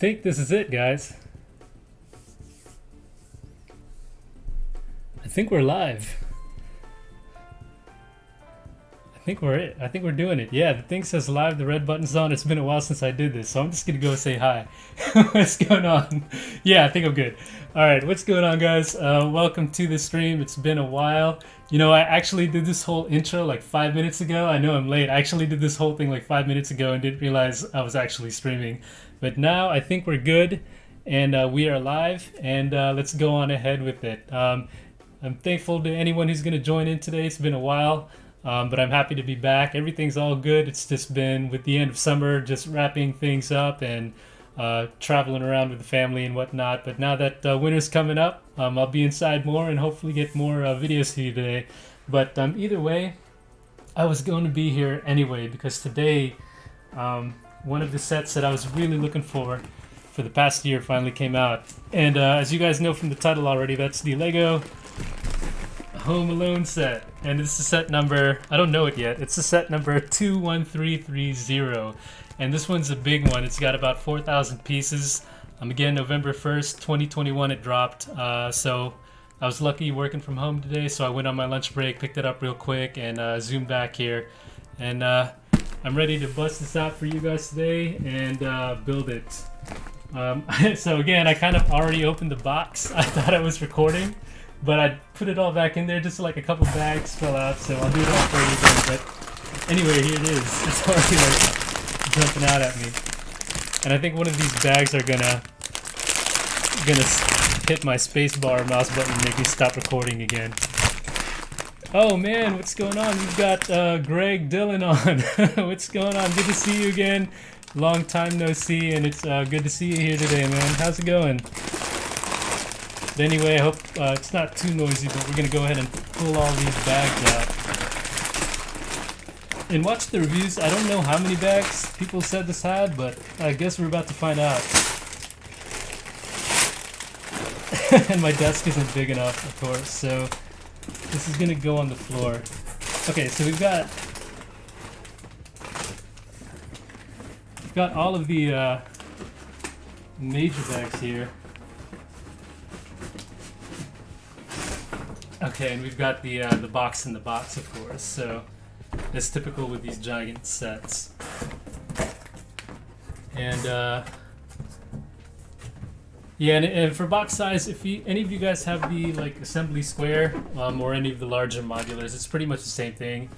think this is it, guys. I think we're live. I think we're it. I think we're doing it. Yeah, the thing says live, the red button's on. It's been a while since I did this, so I'm just gonna go say hi. What's going on? Yeah, I think I'm good. Alright, what's going on, guys? Welcome to the stream. It's been a while. You know, I actually did this whole intro like 5 minutes ago. I know I'm late. I actually did this whole thing like 5 minutes ago and didn't realize I was actually streaming. But now I think we're good, and we are live, and let's go on ahead with it. I'm thankful to anyone who's going to join in today. It's been a while, but I'm happy to be back. Everything's all good. It's just been, with the end of summer, just wrapping things up and traveling around with the family and whatnot. But now that winter's coming up, I'll be inside more and hopefully get more videos to you today. But either way, I was going to be here anyway because today, one of the sets that I was really looking for the past year finally came out. And as you guys know from the title already, that's the Lego Home Alone set. And it's the set number, I don't know it yet, it's the set number 21330. And this one's a big one. It's got about 4,000 pieces. Again, November 1st, 2021 it dropped. So I was lucky working from home today, so I went on my lunch break, picked it up real quick, and zoomed back here. And I'm ready to bust this out for you guys today and build it. So again, I kind of already opened the box. I thought I was recording, but I put it all back in there just like a couple bags fell out, so I'll do it all for you again. But anyway, here it is. It's already like jumping out at me. And I think one of these bags are gonna hit my spacebar or mouse button and make me stop recording again. Oh man, what's going on? We've got Greg Dillon on. What's going on? Good to see you again. Long time no see, and it's good to see you here today, man. How's it going? But anyway, I hope it's not too noisy, but we're going to go ahead and pull all these bags out. And watch the reviews. I don't know how many bags people said this had, but I guess we're about to find out. And my desk isn't big enough, of course, so this is going to go on the floor. Okay, so we've got all of the major bags here. Okay, and we've got the box in the box, of course. So it's typical with these giant sets. And yeah, and for box size, if any of you guys have the like assembly square or any of the larger modulars, it's pretty much the same thing.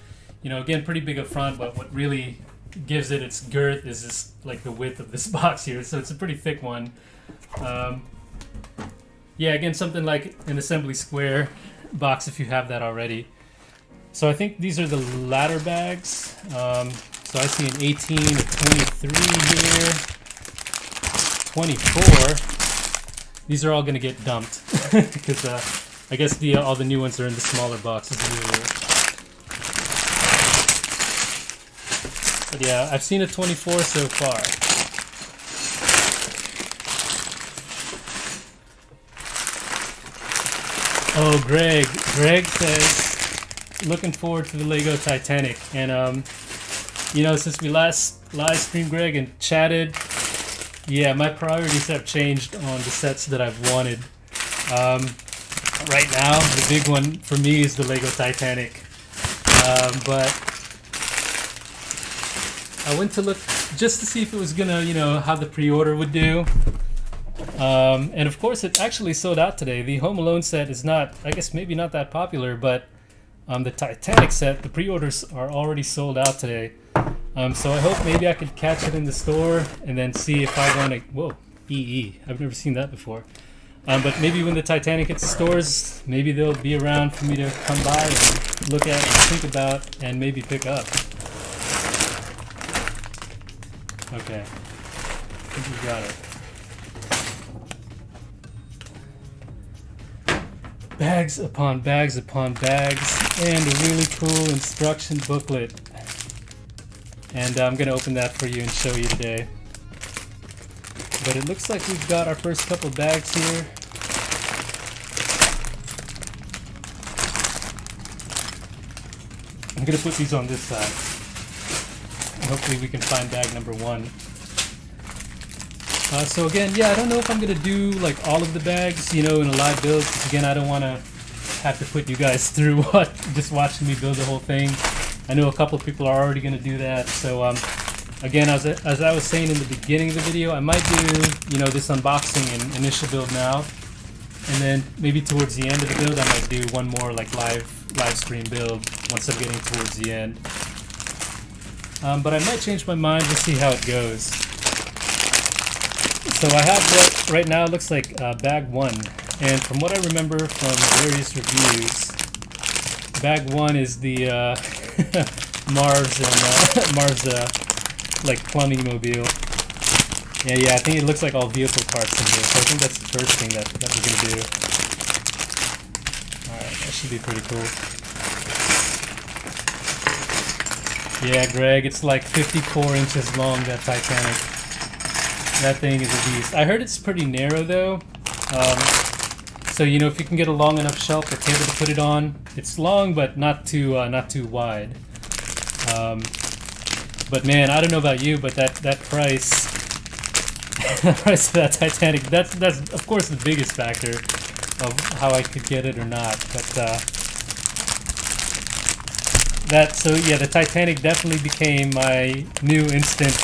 You know, again, pretty big up front, but what really gives it its girth is this, like the width of this box here, so it's a pretty thick one. Yeah, again, something like an assembly square box if you have that already. So I think these are the ladder bags. So I see an 18, a 23 here, 24. These are all going to get dumped because I guess all the new ones are in the smaller boxes usually. But yeah, I've seen a 24 so far. Oh, Greg says, looking forward to the Lego Titanic. And, you know, since we last live streamed, Greg, and chatted, yeah, my priorities have changed on the sets that I've wanted. Right now, the big one for me is the Lego Titanic. But I went to look just to see if it was gonna, you know, how the pre-order would do. And of course, it actually sold out today. The Home Alone set is not, I guess, maybe not that popular, but the Titanic set, the pre-orders are already sold out today. So I hope maybe I could catch it in the store and then see if I want to. Whoa, EE! I've never seen that before. But maybe when the Titanic hits the stores, maybe they'll be around for me to come by and look at and think about and maybe pick up. Okay, I think we got it. Bags upon bags upon bags, and a really cool instruction booklet. And I'm going to open that for you and show you today. But it looks like we've got our first couple bags here. I'm going to put these on this side. And hopefully we can find bag number one. So again, yeah, I don't know if I'm gonna do like all of the bags, you know, in a live build. Because again, I don't want to have to put you guys through what just watching me build the whole thing. I know a couple of people are already gonna do that. So again, as I was saying in the beginning of the video, I might do, you know, this unboxing and initial build now, and then maybe towards the end of the build, I might do one more like live stream build once I'm getting towards the end. But I might change my mind. We'll see how it goes. So I have what right now looks like bag 1, and from what I remember from various reviews, bag 1 is the Marv's like plumbing mobile. Yeah, I think it looks like all vehicle parts in here, so I think that's the first thing that we're gonna do. Alright, that should be pretty cool. Yeah, Greg, it's like 54 inches long, that Titanic. That thing is a beast. I heard it's pretty narrow though. So you know, if you can get a long enough shelf or table to put it on, it's long but not too wide. But man, I don't know about you, but that price, the price of that Titanic, that's of course the biggest factor of how I could get it or not. But so yeah, the Titanic definitely became my new instant.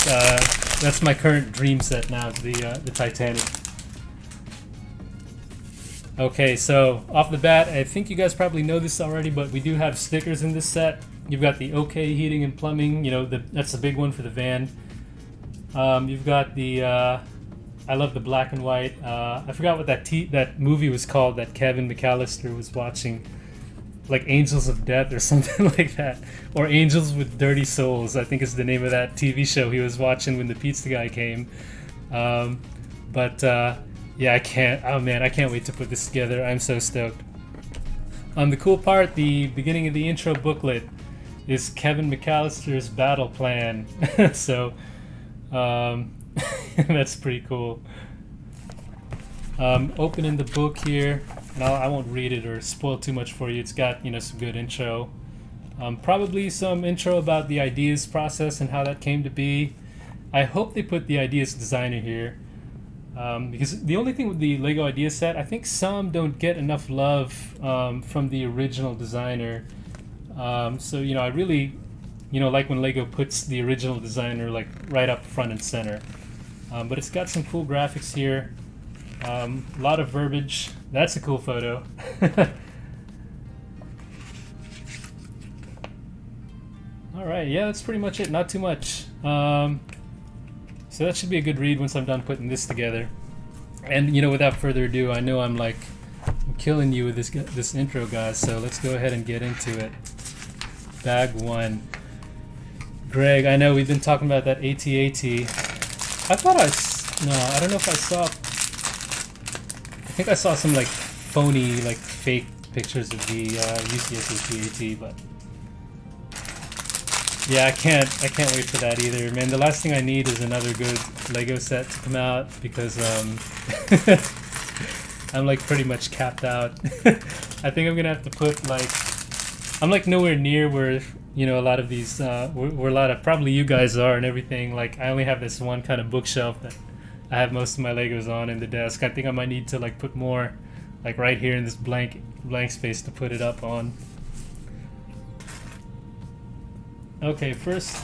That's my current dream set now, the Titanic. Okay, so off the bat, I think you guys probably know this already, but we do have stickers in this set. You've got the OK Heating and Plumbing, you know, that's the big one for the van. You've got the I love the black and white. I forgot what that movie was called that Kevin McAllister was watching, like Angels of Death or something like that, or Angels with Dirty Souls, I think is the name of that TV show he was watching when the pizza guy came. Yeah, I can't wait to put this together. I'm so stoked. The cool part, the beginning of the intro booklet is Kevin McAllister's battle plan. So that's pretty cool. Opening the book here, and I won't read it or spoil too much for you. It's got, you know, some good intro. Probably some intro about the ideas process and how that came to be. I hope they put the ideas designer here, because the only thing with the Lego idea set, I think some don't get enough love from the original designer. So you know, I really, you know, like when Lego puts the original designer like right up front and center. But it's got some cool graphics here. A lot of verbiage. That's a cool photo. Alright, yeah, that's pretty much it. Not too much. So that should be a good read once I'm done putting this together. And, you know, without further ado, I know I'm killing you with this intro, guys, so let's go ahead and get into it. Bag 1. Greg, I know we've been talking about that AT-AT. I don't know if I saw... I think I saw some like phony, like fake pictures of the UCS AT-AT, but yeah, I can't wait for that either, man. The last thing I need is another good Lego set to come out, because I'm like pretty much capped out. I think I'm gonna have to put like, I'm like nowhere near where, you know, a lot of these where a lot of probably you guys are and everything. Like I only have this one kind of bookshelf that I have most of my Legos on in the desk. I think I might need to like put more like right here in this blank space to put it up on. Okay, first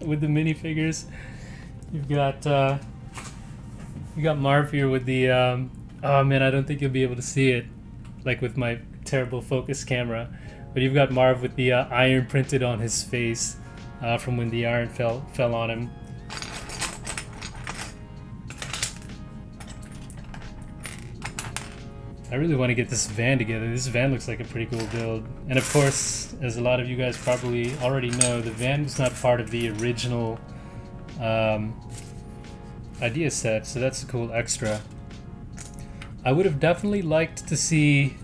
with the minifigures, you got Marv here with the oh man, I don't think you'll be able to see it like with my terrible focus camera, but you've got Marv with the iron printed on his face from when the iron fell on him. I really want to get this van together. This van looks like a pretty cool build. And of course, as a lot of you guys probably already know, the van was not part of the original idea set, so that's a cool extra. I would have definitely liked to see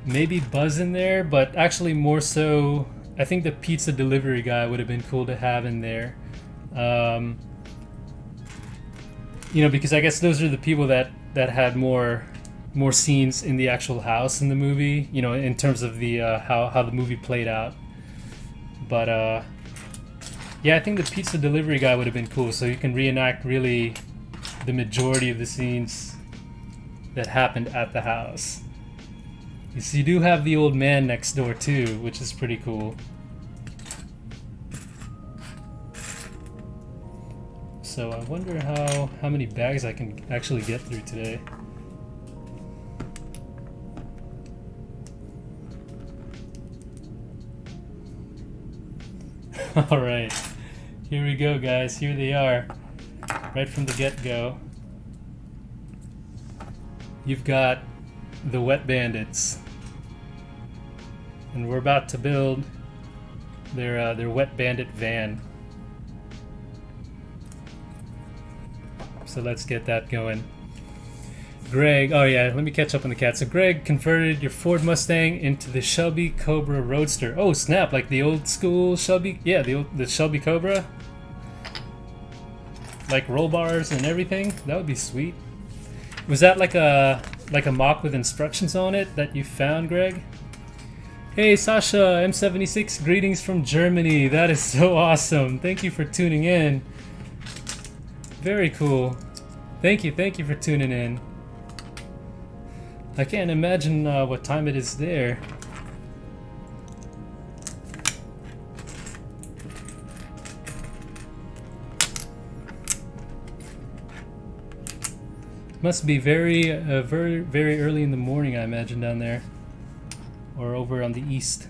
maybe Buzz in there, but actually more so, I think the pizza delivery guy would have been cool to have in there. You know, because I guess those are the people that had more scenes in the actual house in the movie, you know, in terms of the how the movie played out. But Yeah, I think the pizza delivery guy would have been cool, so you can reenact really the majority of the scenes that happened at the house. You do have the old man next door too, which is pretty cool. So I wonder how many bags I can actually get through today. Alright, here we go guys, here they are. Right from the get-go. You've got the Wet Bandits. And we're about to build their Wet Bandit van. So let's get that going. Greg, oh yeah, let me catch up on the cat. So Greg converted your Ford Mustang into the Shelby Cobra Roadster. Oh snap, like the old school Shelby, yeah, the Shelby Cobra. Like roll bars and everything. That would be sweet. Was that like a mock with instructions on it that you found, Greg? Hey Sasha, M76, greetings from Germany. That is so awesome. Thank you for tuning in. Very cool. Thank you for tuning in. I can't imagine what time it is there. Must be very early in the morning, I imagine, down there, or over on the east.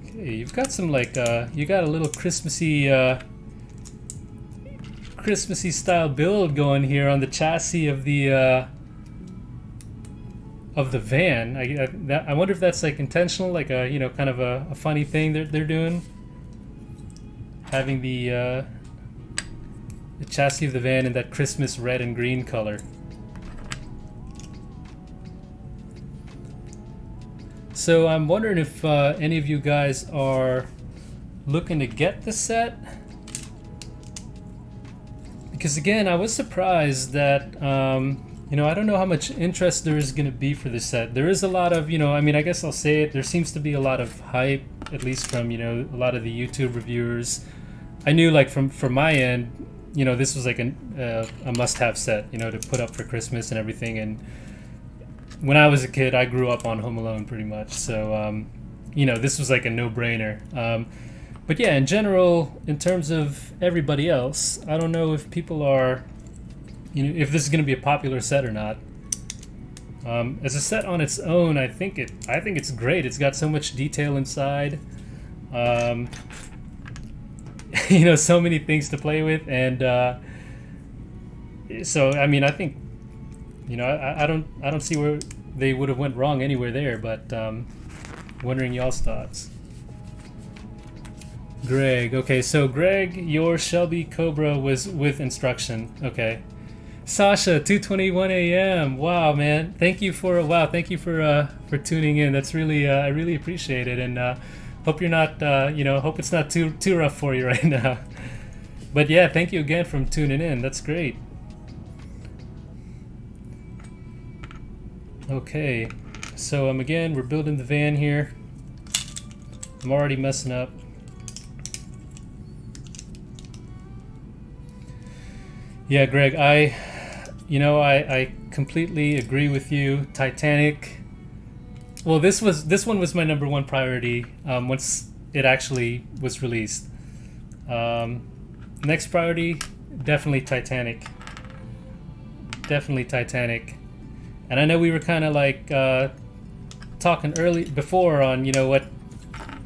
Okay, you've got some like you got a little Christmassy style build going here on the chassis of the van. I wonder if that's like intentional, like a kind of a funny thing they're doing. Having the chassis of the van in that Christmas red and green color. So I'm wondering if any of you guys are looking to get the set. Because again, I was surprised that, I don't know how much interest there is going to be for this set. There is a lot of, I mean, I guess I'll say it, there seems to be a lot of hype, at least from, a lot of the YouTube reviewers. I knew, like, from my end, this was like a must-have set, to put up for Christmas and everything. And when I was a kid, I grew up on Home Alone pretty much. So, this was like a no-brainer. But yeah, in general, in terms of everybody else, I don't know if people are, if this is going to be a popular set or not. As a set on its own, I think it's great. It's got so much detail inside. So many things to play with, and so I mean, I think, I don't see where they would have went wrong anywhere there. But wondering y'all's thoughts. Greg, okay, so Greg, your Shelby Cobra was with instruction. Okay. Sasha, 2:21 a.m. Wow, man. Thank you for tuning in. That's really I really appreciate it, and hope you're not hope it's not too rough for you right now. But yeah, thank you again for tuning in. That's great. Okay. So again, we're building the van here. I'm already messing up. Yeah, Greg, I completely agree with you. Titanic. Well, this one was my number one priority once it actually was released. Next priority, definitely Titanic. Definitely Titanic. And I know we were kind of like talking before on what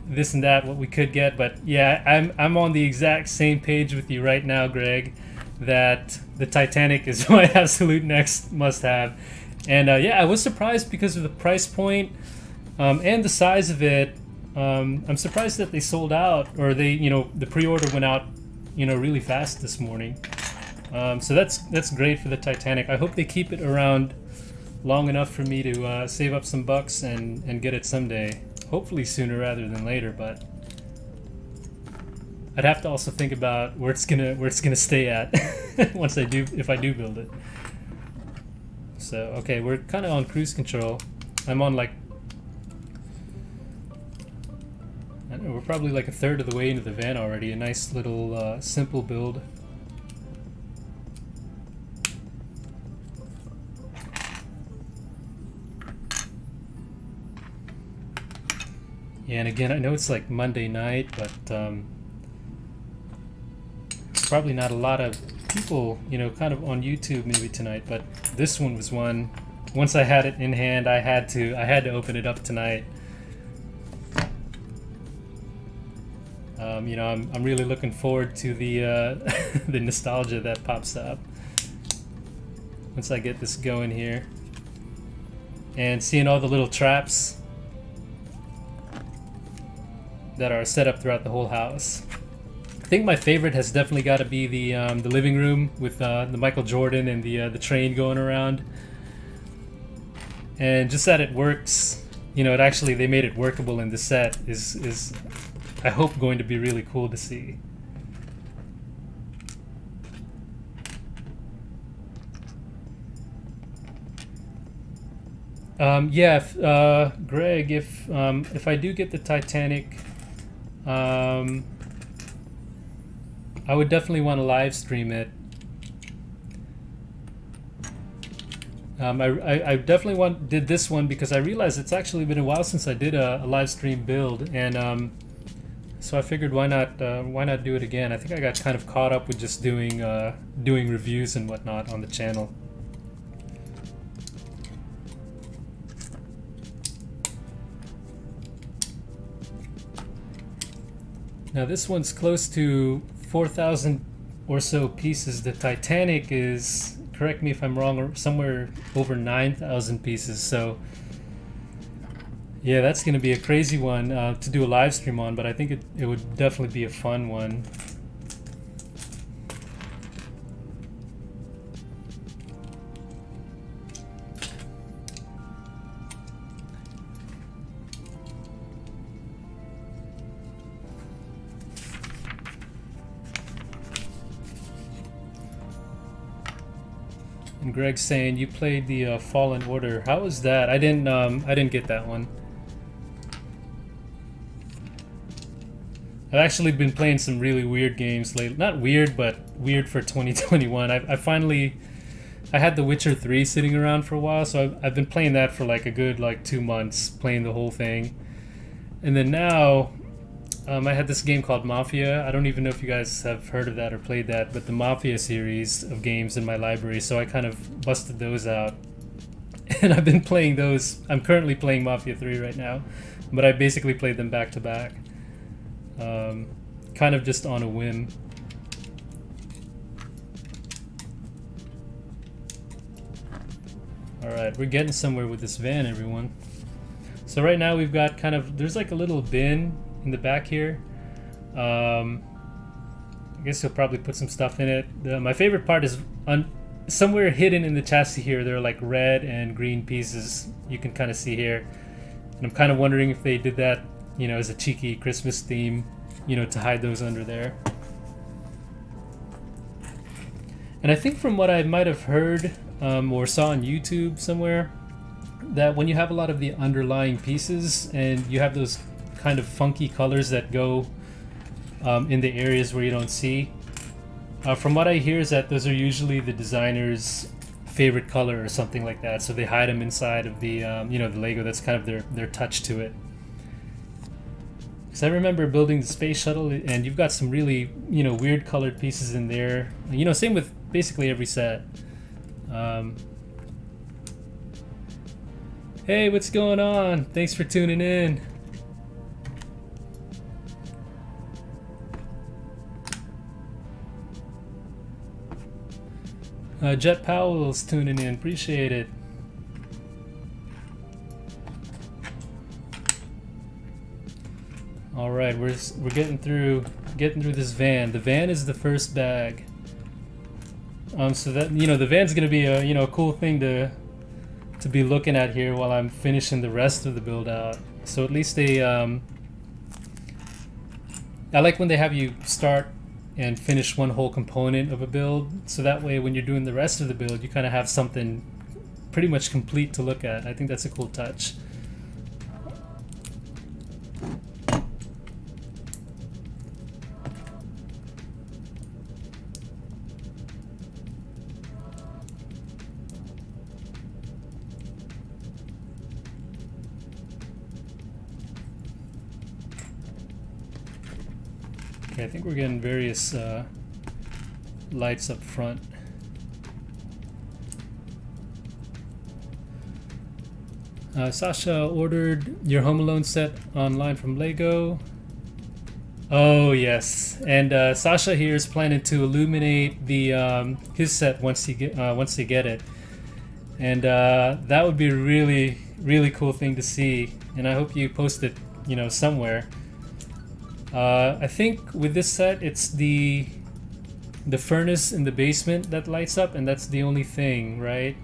this and that, what we could get, but yeah, I'm on the exact same page with you right now, Greg. That the Titanic is my absolute next must-have, and yeah, I was surprised because of the price point and the size of it. I'm surprised that they sold out, or the pre-order went out, really fast this morning. So that's great for the Titanic. I hope they keep it around long enough for me to save up some bucks and get it someday. Hopefully sooner rather than later, but I'd have to also think about where it's gonna stay at if I do build it. So okay, we're kind of on cruise control. I'm on like we're probably like a third of the way into the van already. A nice little simple build. Yeah, and again, I know it's like Monday night, but probably not a lot of people, you know, kind of on YouTube maybe tonight. But this one was one. Once I had it in hand, I had to open it up tonight. You know, I'm really looking forward to the the nostalgia that pops up once I get this going here, and seeing all the little traps that are set up throughout the whole house. I think my favorite has definitely got to be the living room with the Michael Jordan and the train going around, and just that it works. You know, they made it workable in the set is I hope going to be really cool to see. Yeah, Greg, if I do get the Titanic, I would definitely want to live stream it. I definitely did this one because I realized it's actually been a while since I did a live stream build, and so I figured why not do it again. I think I got kind of caught up with just doing reviews and whatnot on the channel. Now this one's close to 4,000 or so pieces. The Titanic is, correct me if I'm wrong, somewhere over 9,000 pieces. So yeah, that's going to be a crazy one to do a live stream on, but I think it would definitely be a fun one. And Greg's saying you played the Fallen Order. How was that? I didn't get that one. I've actually been playing some really weird games lately. Not weird, but weird for 2021. I had The Witcher 3 sitting around for a while, so I've been playing that for like a good 2 months, playing the whole thing. And then now, I had this game called Mafia. I don't even know if you guys have heard of that or played that, but the Mafia series of games in my library, so I kind of busted those out. And I've been playing those. I'm currently playing Mafia 3 right now, but I basically played them back to back. Kind of just on a whim. Alright, we're getting somewhere with this van, everyone. So right now we've got there's like a little bin in the back here. I guess you'll probably put some stuff in it. My favorite part is somewhere hidden in the chassis here, there are like red and green pieces you can kind of see here. And I'm kind of wondering if they did that, you know, as a cheeky Christmas theme, you know, to hide those under there. And I think from what I might have heard or saw on YouTube somewhere, that when you have a lot of the underlying pieces and you have those kind of funky colors that go in the areas where you don't see, from what I hear is that those are usually the designer's favorite color or something like that, so they hide them inside of the you know, the Lego. That's kind of their touch to it. Because I remember building the space shuttle, and you've got some really, you know, weird colored pieces in there. You know, same with basically every set. Hey, what's going on? Thanks for tuning in. Jet Powell's tuning in. Appreciate it. All right, we're getting through this van. The van is the first bag. So that, you know, the van's gonna be a, you know, a cool thing to be looking at here while I'm finishing the rest of the build out. So at least they I like when they have you start and finish one whole component of a build, so that way when you're doing the rest of the build you kind of have something pretty much complete to look at. I think that's a cool touch. Okay, I think we're getting various lights up front. Sasha ordered your Home Alone set online from Lego. Oh yes, and Sasha here is planning to illuminate the his set once they get it, and that would be a really cool thing to see. And I hope you post it, you know, somewhere. I think with this set, it's the furnace in the basement that lights up, and that's the only thing, right?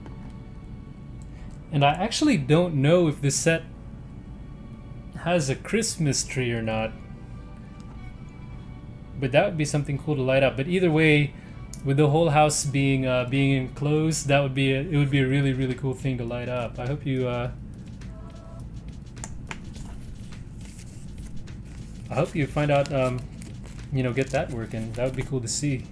And I actually don't know if this set has a Christmas tree or not. But that would be something cool to light up. But either way, with the whole house being enclosed, that would be it would be a really cool thing to light up. I hope you find out, you know, get that working. That would be cool to see.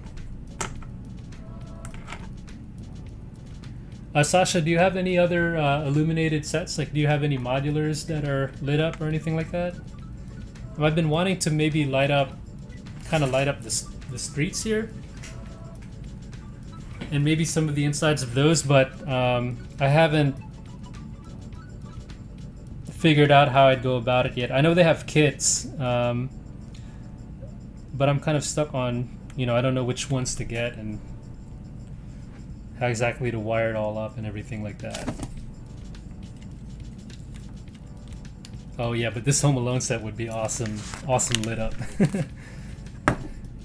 Sasha, do you have any other illuminated sets? Like, do you have any modulars that are lit up or anything like that? I've been wanting to maybe kind of light up the streets here, and maybe some of the insides of those, but I haven't figured out how I'd go about it yet. I know they have kits, but I'm kind of stuck on, you know, I don't know which ones to get and how exactly to wire it all up and everything like that. Oh yeah, but this Home Alone set would be awesome lit up.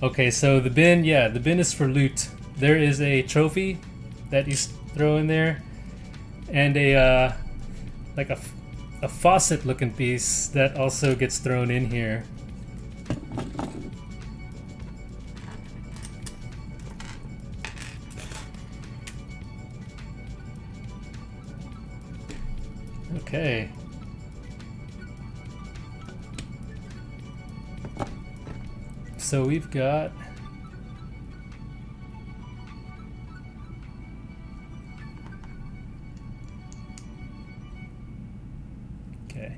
Okay, so the bin, yeah, the bin is for loot. There is a trophy that you throw in there, and a like a faucet looking piece that also gets thrown in here. Okay. So we've got okay.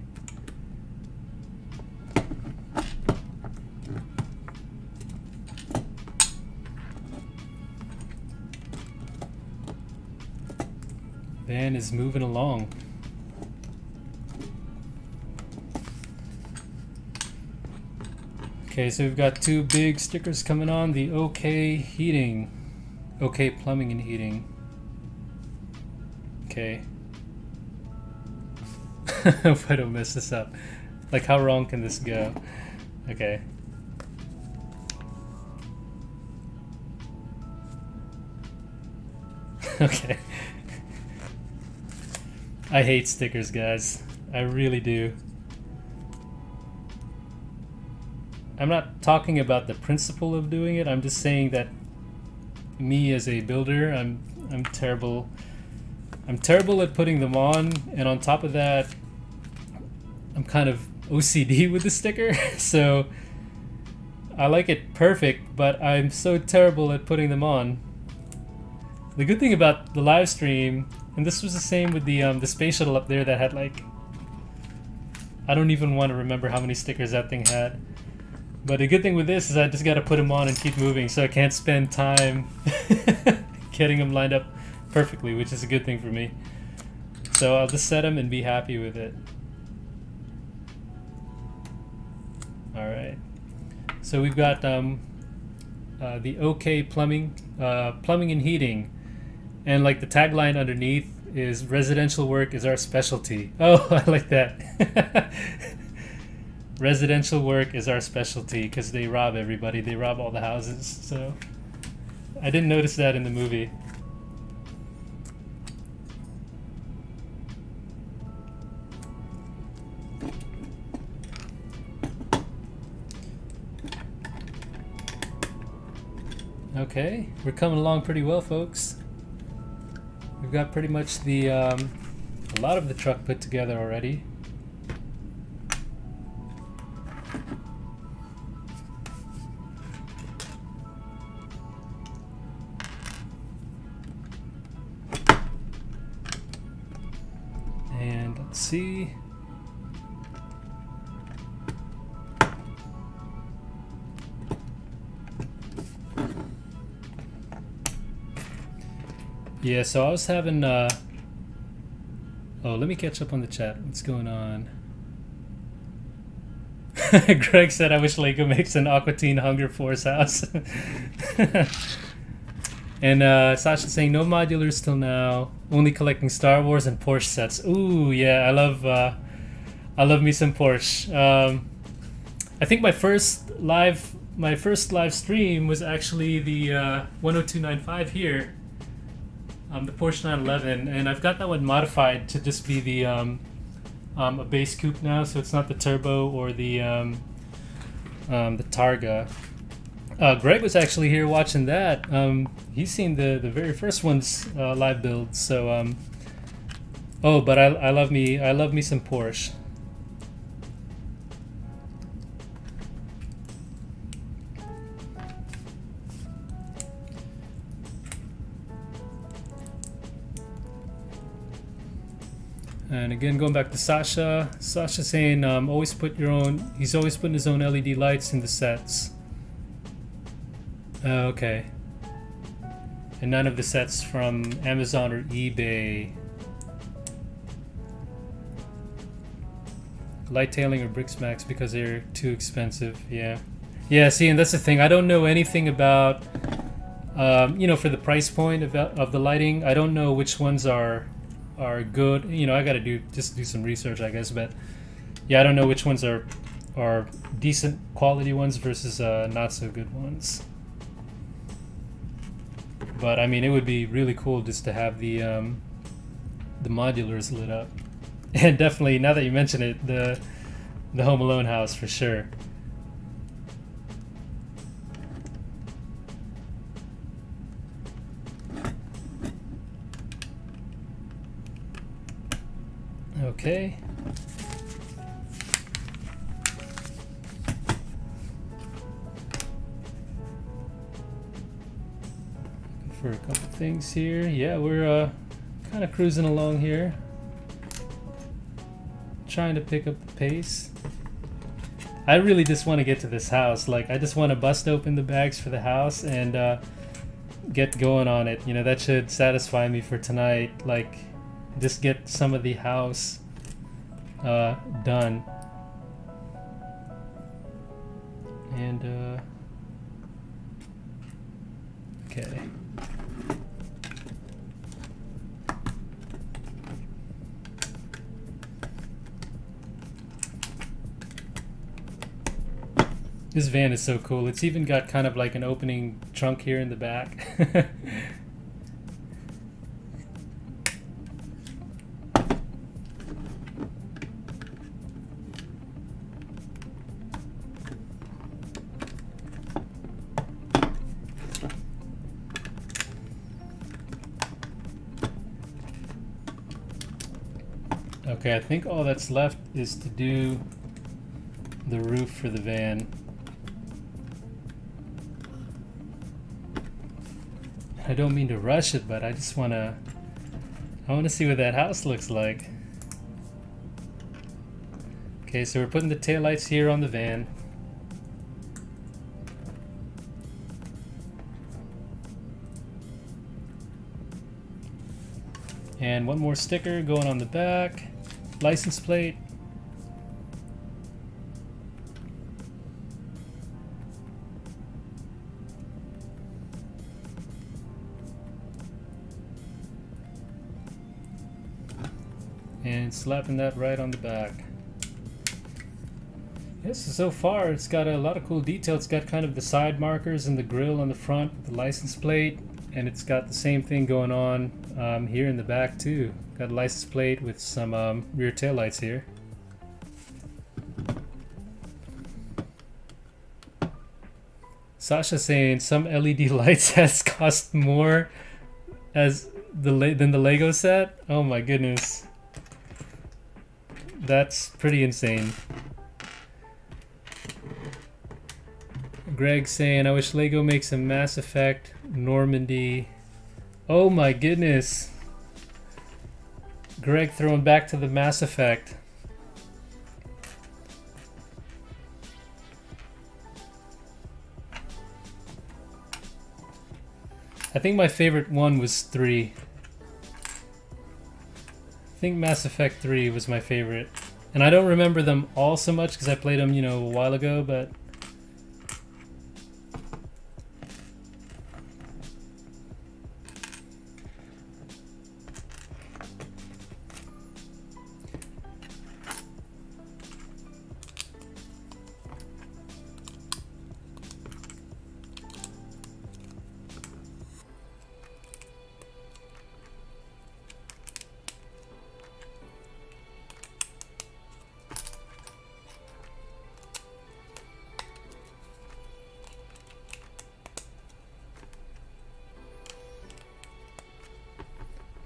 Van is moving along. Okay, so we've got two big stickers coming on. The OK Heating, OK Plumbing and Heating. Okay. I hope I don't mess this up. Like, how wrong can this go? Okay. Okay. I hate stickers, guys. I really do. I'm not talking about the principle of doing it. I'm just saying that me as a builder, I'm terrible. I'm terrible at putting them on, and on top of that, I'm kind of OCD with the sticker. So I like it perfect, but I'm so terrible at putting them on. The good thing about the live stream, and this was the same with the space shuttle up there that had, like, I don't even want to remember how many stickers that thing had. But the good thing with this is I just got to put them on and keep moving, so I can't spend time getting them lined up perfectly, which is a good thing for me. So I'll just set them and be happy with it. Alright. So we've got the OK Plumbing, Plumbing and Heating. And like the tagline underneath is residential work is our specialty. Oh, I like that. Residential work is our specialty, because they rob everybody. They rob all the houses. So I didn't notice that in the movie. Okay, we're coming along pretty well, folks. We've got pretty much the a lot of the truck put together already. And let's see. Yeah, so I was having oh, let me catch up on the chat. What's going on? Greg said I wish Lego makes an Aqua Teen Hunger Force house. And Sasha's saying no modulars till now, only collecting Star Wars and Porsche sets. Ooh, yeah, I love me some Porsche. I think my first live stream was actually the 10295 here, the Porsche 911, and I've got that one modified to just be the a base coupe now, so it's not the turbo or the Targa. Greg was actually here watching that. He's seen the very first one's live build. So, oh, but I love me some Porsche. And again, going back to Sasha. Sasha saying, always put your own. He's always putting his own LED lights in the sets. Okay. And none of the sets from Amazon or eBay. Lighttailing or Brixmax because they're too expensive. Yeah. Yeah, see, and that's the thing. I don't know anything about, you know, for the price point of the lighting. I don't know which ones are good. You know, I got to do some research, I guess. But yeah, I don't know which ones are decent quality ones versus not so good ones. But I mean, it would be really cool just to have the modulars lit up, and definitely now that you mention it, the Home Alone house for sure. Okay. For a couple things here. Yeah, we're kind of cruising along here. Trying to pick up the pace. I really just want to get to this house. Like, I just want to bust open the bags for the house and get going on it. You know, that should satisfy me for tonight. Like, just get some of the house done. And, okay. This van is so cool. It's even got kind of like an opening trunk here in the back. Okay, I think all that's left is to do the roof for the van. I don't mean to rush it, but I just want to see what that house looks like. Okay, so we're putting the taillights here on the van. And one more sticker going on the back. License plate. And slapping that right on the back. Yes, so far it's got a lot of cool detail. It's got kind of the side markers and the grill on the front with the license plate, and it's got the same thing going on here in the back too. Got a license plate with some rear taillights here. Sasha saying some LED lights has cost more than the Lego set. Oh my goodness. That's pretty insane. Greg saying, I wish Lego makes a Mass Effect Normandy. Oh my goodness. Greg throwing back to the Mass Effect. I think my favorite one was 3. think Mass Effect 3 was my favorite. And I don't remember them all so much because I played them, you know, a while ago, but...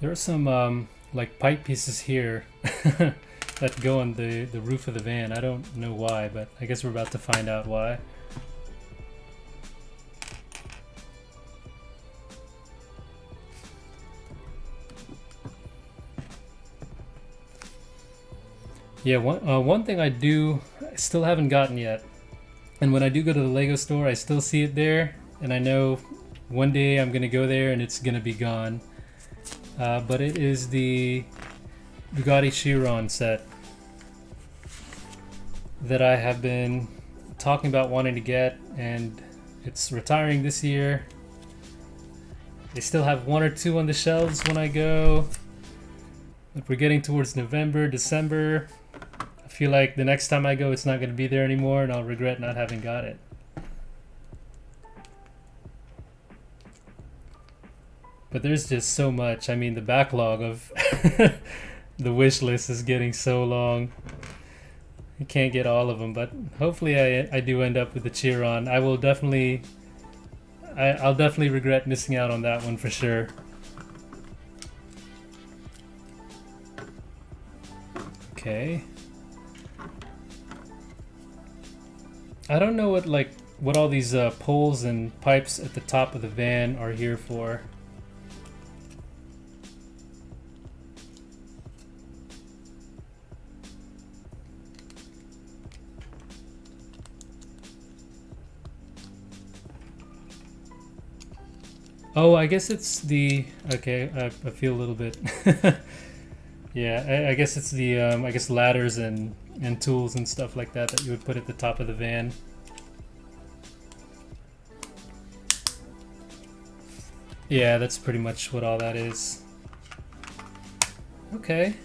There are some like pipe pieces here that go on the roof of the van. I don't know why, but I guess we're about to find out why. Yeah, one thing I still haven't gotten yet, and when I do go to the Lego store, I still see it there, and I know one day I'm gonna go there and it's gonna be gone. But it is the Bugatti Chiron set that I have been talking about wanting to get, and it's retiring this year. They still have one or two on the shelves when I go, but we're getting towards November, December. I feel like the next time I go it's not going to be there anymore and I'll regret not having got it. But there's just so much. I mean, the backlog of the wish list is getting so long. I can't get all of them, but hopefully I do end up with the Chiron. I'll definitely regret missing out on that one for sure. Okay. I don't know what all these poles and pipes at the top of the van are here for. Oh, I guess it's the... Okay, I feel a little bit... Yeah, I guess it's the I guess ladders and tools and stuff like that you would put at the top of the van. Yeah, that's pretty much what all that is. Okay.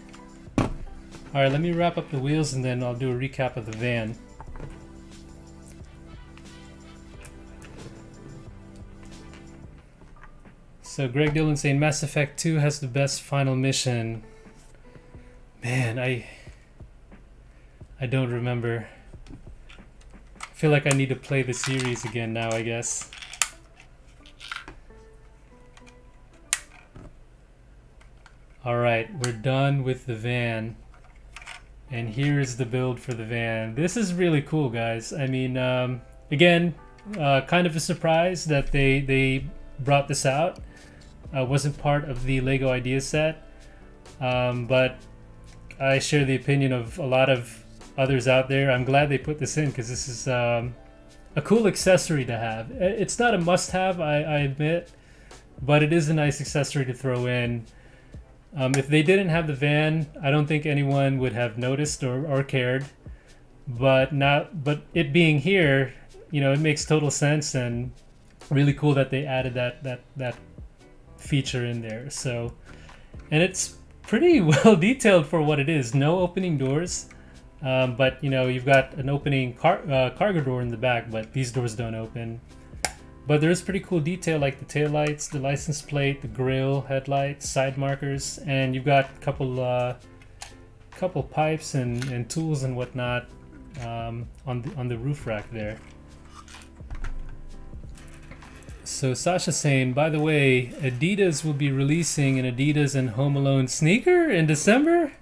Alright, let me wrap up the wheels and then I'll do a recap of the van. So Greg Dillon saying Mass Effect 2 has the best final mission. Man, I don't remember. I feel like I need to play the series again now, I guess. Alright, we're done with the van. And here's the build for the van. This is really cool, guys. I mean, again, kind of a surprise that they brought this out. Wasn't part of the Lego idea set, but I share the opinion of a lot of others out there. I'm glad they put this in because this is a cool accessory to have. It's not a must-have, I admit, but it is a nice accessory to throw in. If they didn't have the van, I don't think anyone would have noticed or cared. But it being here, you know, it makes total sense and really cool that they added that feature in there. So, and it's pretty well detailed for what it is. No opening doors, but you know, you've got an opening cargo door in the back, but these doors don't open. But there's pretty cool detail like the tail lights, the license plate, the grille, headlights, side markers, and you've got a couple pipes and tools and whatnot on the roof rack there. So Sasha saying, by the way, Adidas will be releasing an Adidas and Home Alone sneaker in December?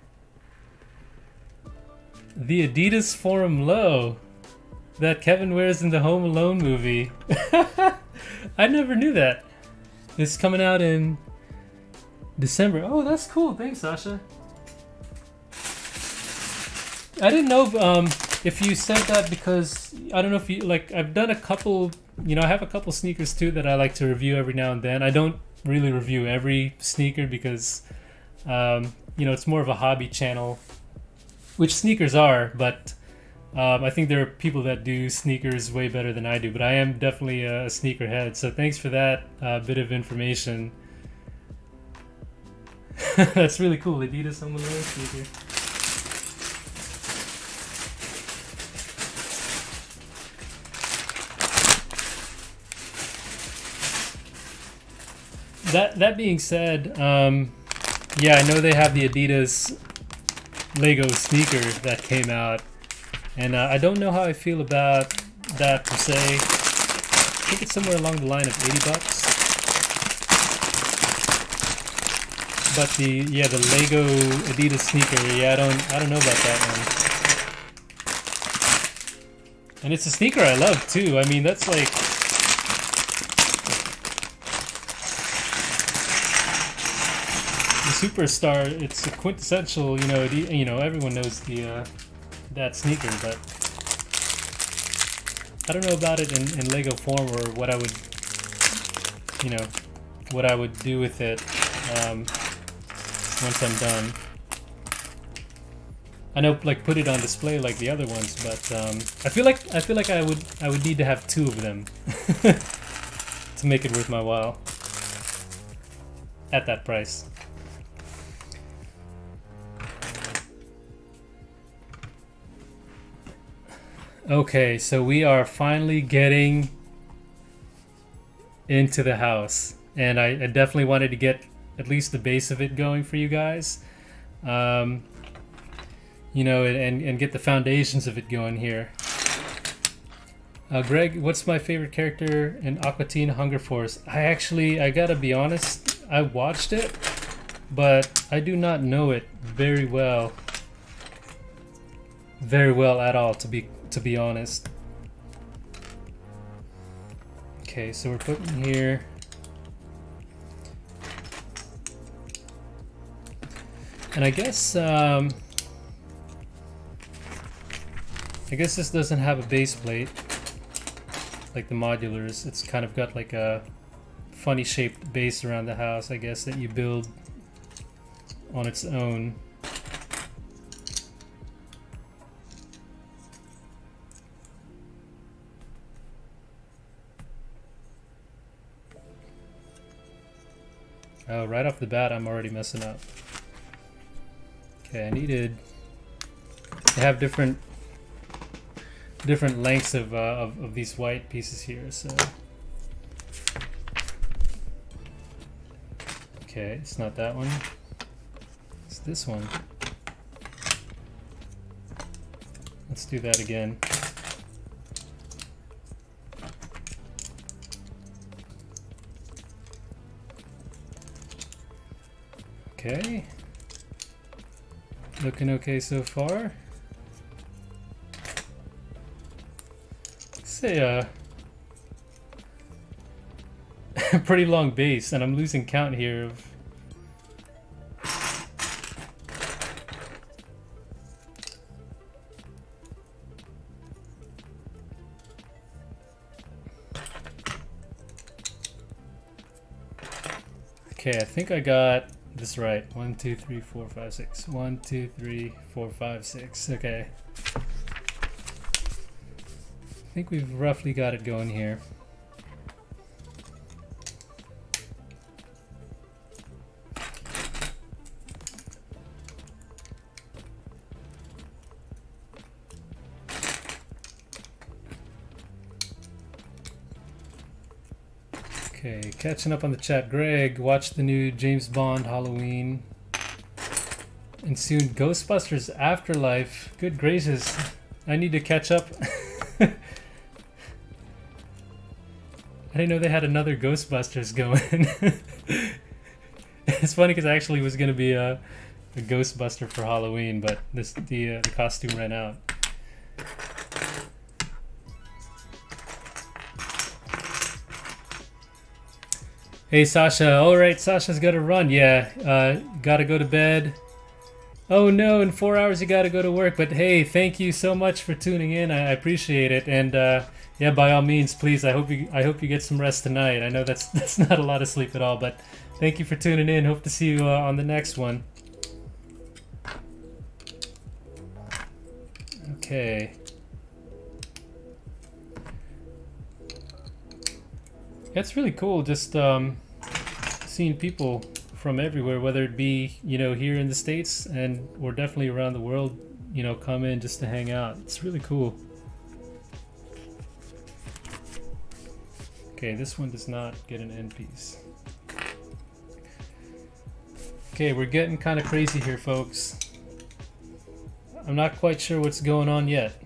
The Adidas Forum Low that Kevin wears in the Home Alone movie. I never knew that. It's coming out in December. Oh, that's cool. Thanks, Sasha. I didn't know if you said that because I don't know if you like. I've done a couple. You know, I have a couple sneakers too that I like to review every now and then. I don't really review every sneaker because, you know, it's more of a hobby channel, which sneakers are, but I think there are people that do sneakers way better than I do, but I am definitely a sneakerhead. So thanks for that bit of information. That's really cool. Adidas on the low sneaker. That being said, yeah, I know they have the Adidas Lego sneaker that came out, and I don't know how I feel about that per se. I think it's somewhere along the line of $80. But the Lego Adidas sneaker, yeah, I don't know about that one. And it's a sneaker I love too. I mean, that's like, Superstar, it's a quintessential, you know, everyone knows the that sneaker, but I don't know about it in Lego form, or what I would, you know, what I would do with it once I'm done. I know, like, put it on display like the other ones, but I feel like I would need to have two of them to make it worth my while at that price. Okay, so we are finally getting into the house, and I definitely wanted to get at least the base of it going for you guys, you know, and get the foundations of it going here. Greg, what's my favorite character in Aqua Teen Hunger Force? I gotta be honest, I watched it, but I do not know it very well at all, to be honest. Okay, so we're putting here. And I guess this doesn't have a base plate like the modulars. It's kind of got like a funny shaped base around the house, I guess, that you build on its own. Oh, right off the bat, I'm already messing up. Okay, I needed to have different lengths of these white pieces here. So, okay, it's not that one. It's this one. Let's do that again. Okay, looking okay so far. Say a pretty long base, and I'm losing count here of okay, I think I got this right. 1, 2, 3, 4, 5, 6. 1, 2, 3, 4, 5, 6. Okay. I think we've roughly got it going here. Okay, catching up on the chat. Greg, watch the new James Bond Halloween. And soon Ghostbusters Afterlife. Good gracious. I need to catch up. I didn't know they had another Ghostbusters going. It's funny because I actually was going to be a Ghostbuster for Halloween, but the costume ran out. Hey Sasha, alright, Sasha's gotta run. Yeah, gotta go to bed. Oh no, in 4 hours you gotta go to work. But hey, thank you so much for tuning in. I appreciate it. And yeah, by all means, please, I hope you get some rest tonight. I know that's not a lot of sleep at all, but thank you for tuning in. Hope to see you on the next one. Okay. That's really cool, just seeing people from everywhere, whether it be, you know, here in the States and or definitely around the world, you know, come in just to hang out. It's really cool. Okay, this one does not get an end piece. Okay, we're getting kind of crazy here, folks. I'm not quite sure what's going on yet.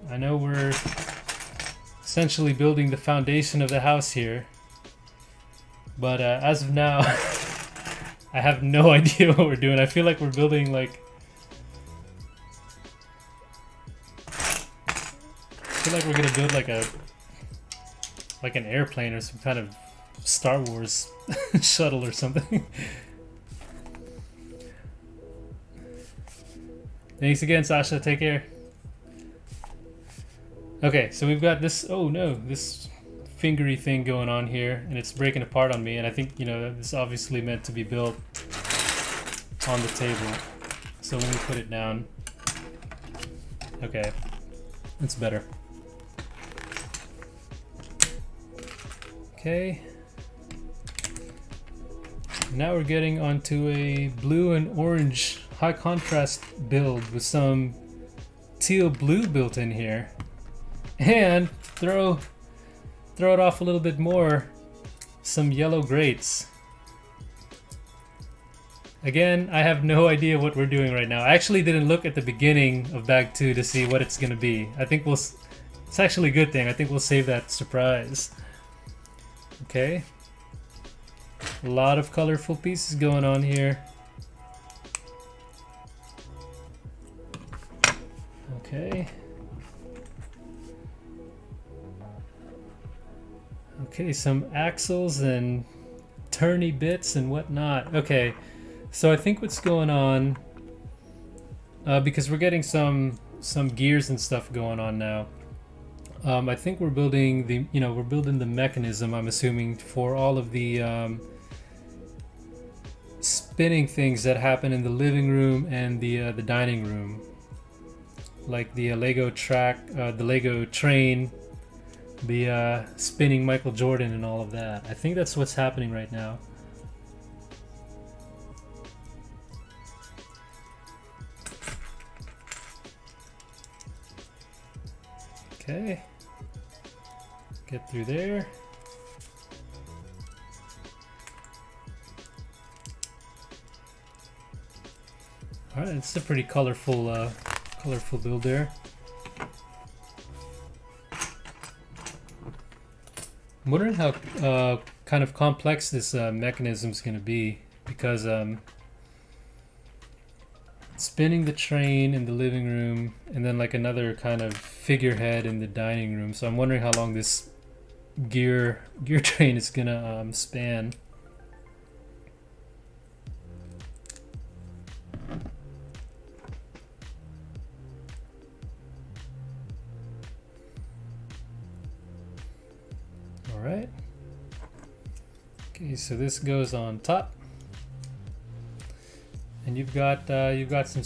I know we're essentially building the foundation of the house here, but as of now, I have no idea what we're doing. I feel like we're building like... I feel like we're gonna build like an airplane or some kind of Star Wars shuttle or something. Thanks again, Sasha. Take care. Okay, so we've got this, oh no, this fingery thing going on here, and it's breaking apart on me, and I think, you know, this is obviously meant to be built on the table. So let me put it down. Okay, that's better. Okay. Now we're getting onto a blue and orange high contrast build with some teal blue built in here. And throw it off a little bit more, some yellow grates. Again, I have no idea what we're doing right now. I actually didn't look at the beginning of bag 2 to see what it's gonna be. I think it's actually a good thing. I think we'll save that surprise. Okay. A lot of colorful pieces going on here. Okay. Okay, some axles and turny bits and whatnot. Okay, so I think what's going on, because we're getting some gears and stuff going on now. I think we're building the mechanism, I'm assuming, for all of the spinning things that happen in the living room and the dining room, like the Lego track, the Lego train, the spinning Michael Jordan and all of that. I think that's what's happening right now. Okay. Get through there. Alright, it's a pretty colorful build there. I'm wondering how kind of complex this mechanism is going to be, because spinning the train in the living room and then like another kind of figurehead in the dining room. So I'm wondering how long this gear train is going to span. Alright. Okay, so this goes on top. And you've got some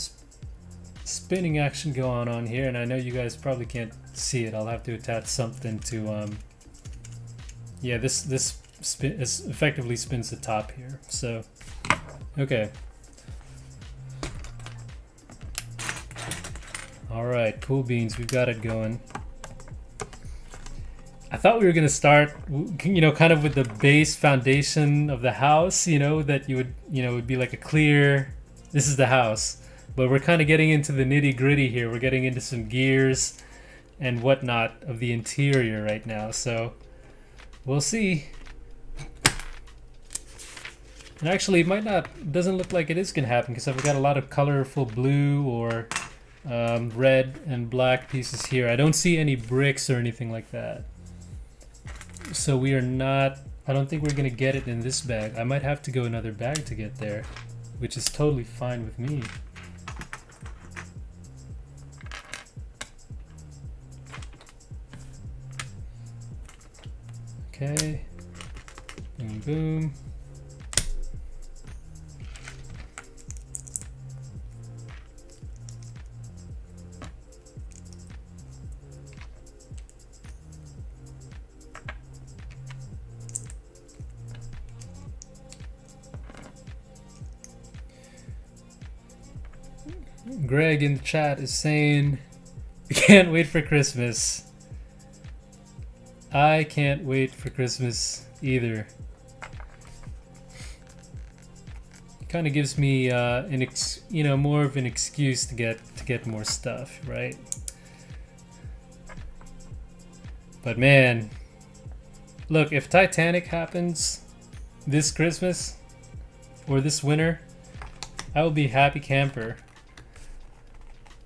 spinning action going on here, and I know you guys probably can't see it. I'll have to attach something to yeah, this effectively spins the top here. So okay. Alright, cool beans, we've got it going. I thought we were gonna start, you know, kind of with the base foundation of the house, you know, that you would, you know, would be like a clear, this is the house. But we're kind of getting into the nitty gritty here. We're getting into some gears and whatnot of the interior right now. So we'll see. And actually, it might not, doesn't look like it is gonna happen, because I've got a lot of colorful blue or red and black pieces here. I don't see any bricks or anything like that. So we are not, I don't think we're gonna get it in this bag. I might have to go another bag to get there, which is totally fine with me. Okay, boom, boom. Greg in the chat is saying, can't wait for Christmas. I can't wait for Christmas either. Kind of gives me more of an excuse to get more stuff, right? But man, look, if Titanic happens this Christmas or this winter, I will be happy camper.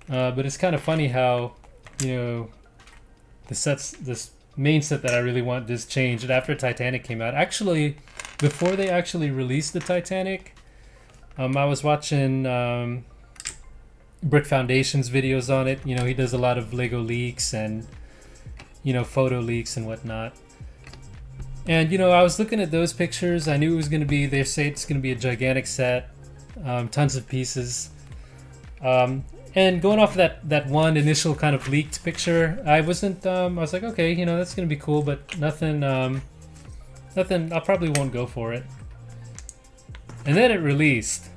But it's kind of funny how, this main set that I really want just changed after Titanic came out. Actually, before they actually released the Titanic, I was watching Brick Foundation's videos on it. He does a lot of Lego leaks and photo leaks and whatnot. And I was looking at those pictures. I knew it was going to be, they say it's going to be a gigantic set, tons of pieces. And going off of that one initial kind of leaked picture, I wasn't. I was like, okay, that's going to be cool, but nothing. I probably won't go for it. And then it released.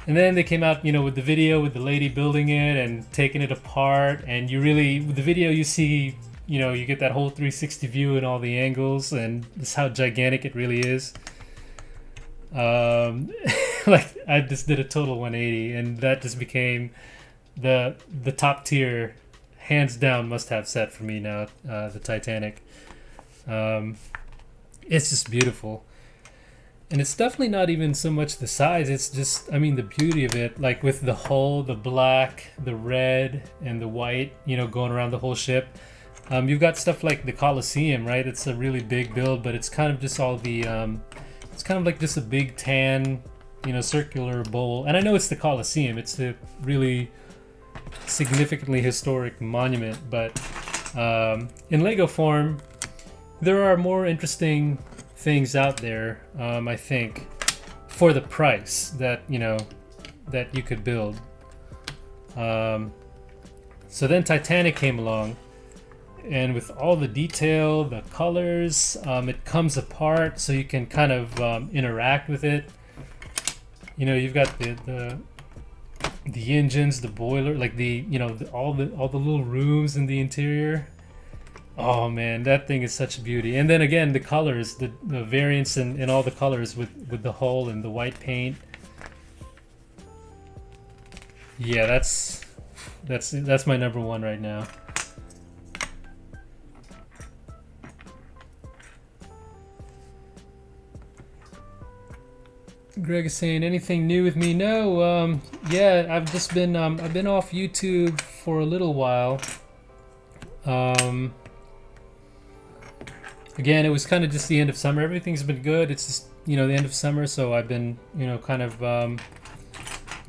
And then they came out, with the video with the lady building it and taking it apart. And with the video, you see, you get that whole 360 view and all the angles and just how gigantic it really is. Like, I just did a total 180, and that just became the top tier, hands down, must-have set for me now. The Titanic. It's just beautiful. And it's definitely not even so much the size, it's just, the beauty of it, like with the hull, the black, the red, and the white, going around the whole ship. You've got stuff like the Colosseum, right? It's a really big build, but it's kind of just all the, it's kind of like just a big tan, circular bowl. And I know it's the Colosseum, it's a really significantly historic monument, but in Lego form, there are more interesting things out there, I think, for the price that that you could build. So then Titanic came along, and with all the detail, the colors, it comes apart so you can kind of interact with it. You've got the engines, the boiler, like all the little rooms in the interior. Oh man, that thing is such a beauty. And then again, the colors, the variance in all the colors with the hull and the white paint. Yeah, that's my number one right now. Greg is saying, anything new with me? No, yeah, I've just been I've been off YouTube for a little while. Again, it was kind of just the end of summer. Everything's been good. It's just, the end of summer, so I've been, kind of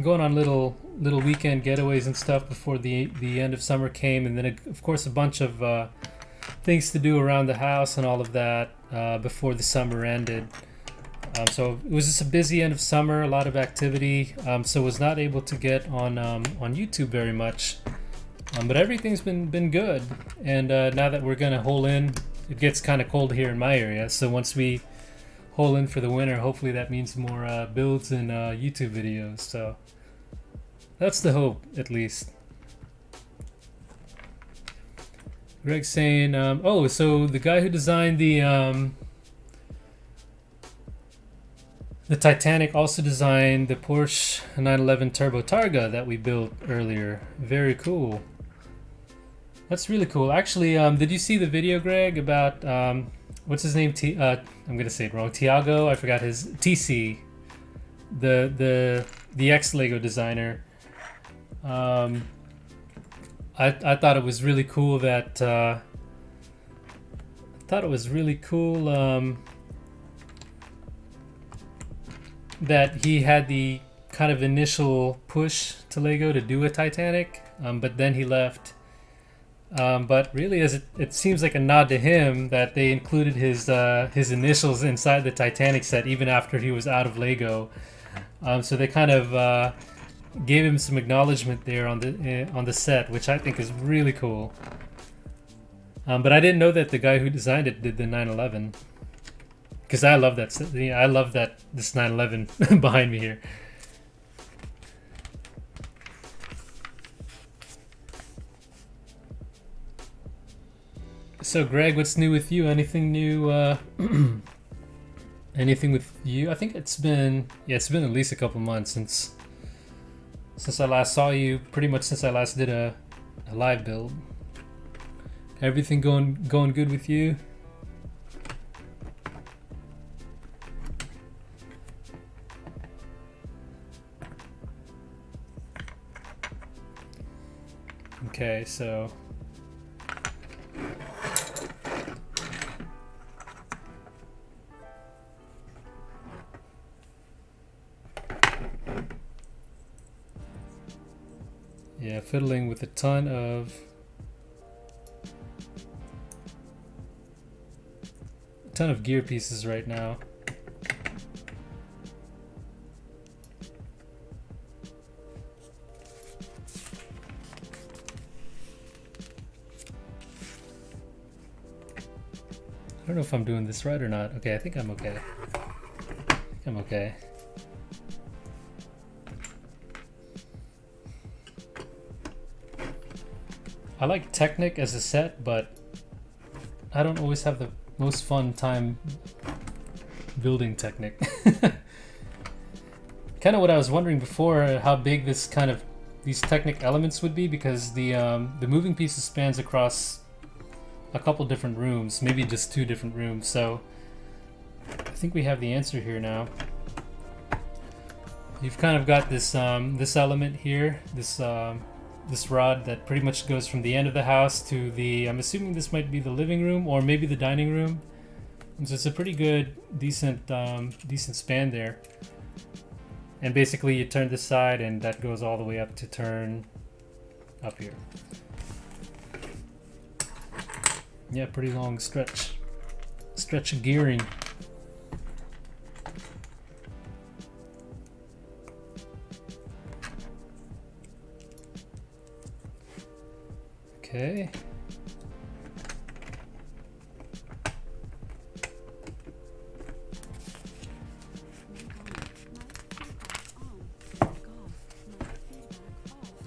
going on little weekend getaways and stuff before the end of summer came, and then of course a bunch of things to do around the house and all of that before the summer ended. So it was just a busy end of summer, a lot of activity. So was not able to get on YouTube very much, but everything's been good. And now that we're gonna hole in. It gets kind of cold here in my area, so once we hole in for the winter, hopefully that means more builds and YouTube videos. So that's the hope, at least. Greg's saying, oh, so the guy who designed the Titanic also designed the Porsche 911 Turbo Targa that we built earlier. Very cool. That's really cool. Actually, did you see the video, Greg, about what's his name? I'm gonna say it wrong. Tiago. I forgot his TC, the ex Lego designer. I thought it was really cool that that he had the kind of initial push to Lego to do a Titanic, but then he left. But really, as it seems like a nod to him that they included his initials inside the Titanic set even after he was out of Lego. So they kind of gave him some acknowledgement there on the set, which I think is really cool. But I didn't know that the guy who designed it did the 911, because I love that. I love that this 911 behind me here. So Greg, what's new with you? Anything new? Anything with you? I think it's been at least a couple months since I last saw you. Pretty much since I last did a live build. Everything going good with you? Okay, so yeah, fiddling with a ton of gear pieces right now. I don't know if I'm doing this right or not. Okay, I think I'm okay. I'm okay. I like Technic as a set, but I don't always have the most fun time building Technic. Kind of what I was wondering before, how big these Technic elements would be, because the moving pieces spans across a couple different rooms, maybe just 2 different rooms. So I think we have the answer here now. You've kind of got this this element here, this rod that pretty much goes from the end of the house to the, I'm assuming this might be the living room or maybe the dining room. So it's a pretty good, decent span there. And basically you turn this side and that goes all the way up to turn up here. Yeah, pretty long stretch of gearing. Okay.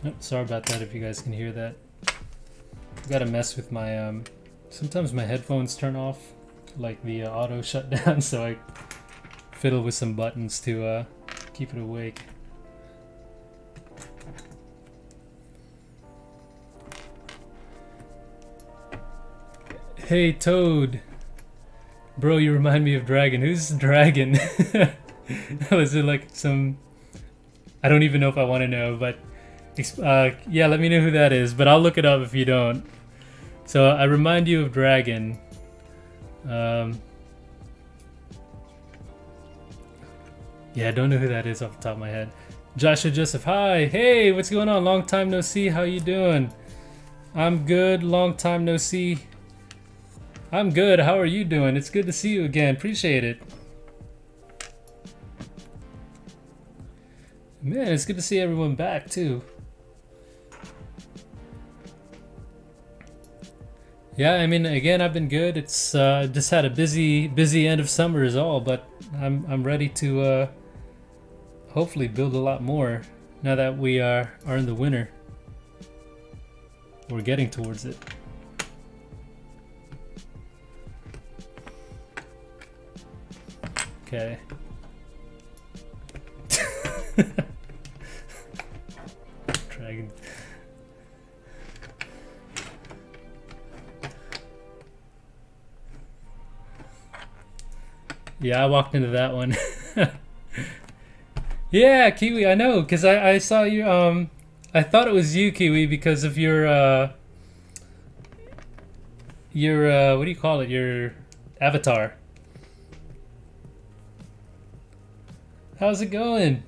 Oh, sorry about that if you guys can hear that. I've got to mess with my sometimes my headphones turn off, like the auto shutdown, so I fiddle with some buttons to keep it awake. Hey Toad, bro, you remind me of Dragon. Who's Dragon? Was it like some? I don't even know if I want to know, but yeah, let me know who that is. But I'll look it up if you don't. So I remind you of Dragon. Yeah, I don't know who that is off the top of my head. Joshua Joseph, hi, hey, what's going on? Long time no see. How you doing? I'm good. Long time no see. I'm good. How are you doing? It's good to see you again. Appreciate it. Man, it's good to see everyone back too. Yeah, I mean, again, I've been good. It's just had a busy end of summer is all, but I'm ready to hopefully build a lot more now that we are in the winter. We're getting towards it. Okay. Dragon. Yeah, I walked into that one. Yeah, Kiwi, I know, because I saw you, I thought it was you, Kiwi, because of your what do you call it, your avatar. How's it going?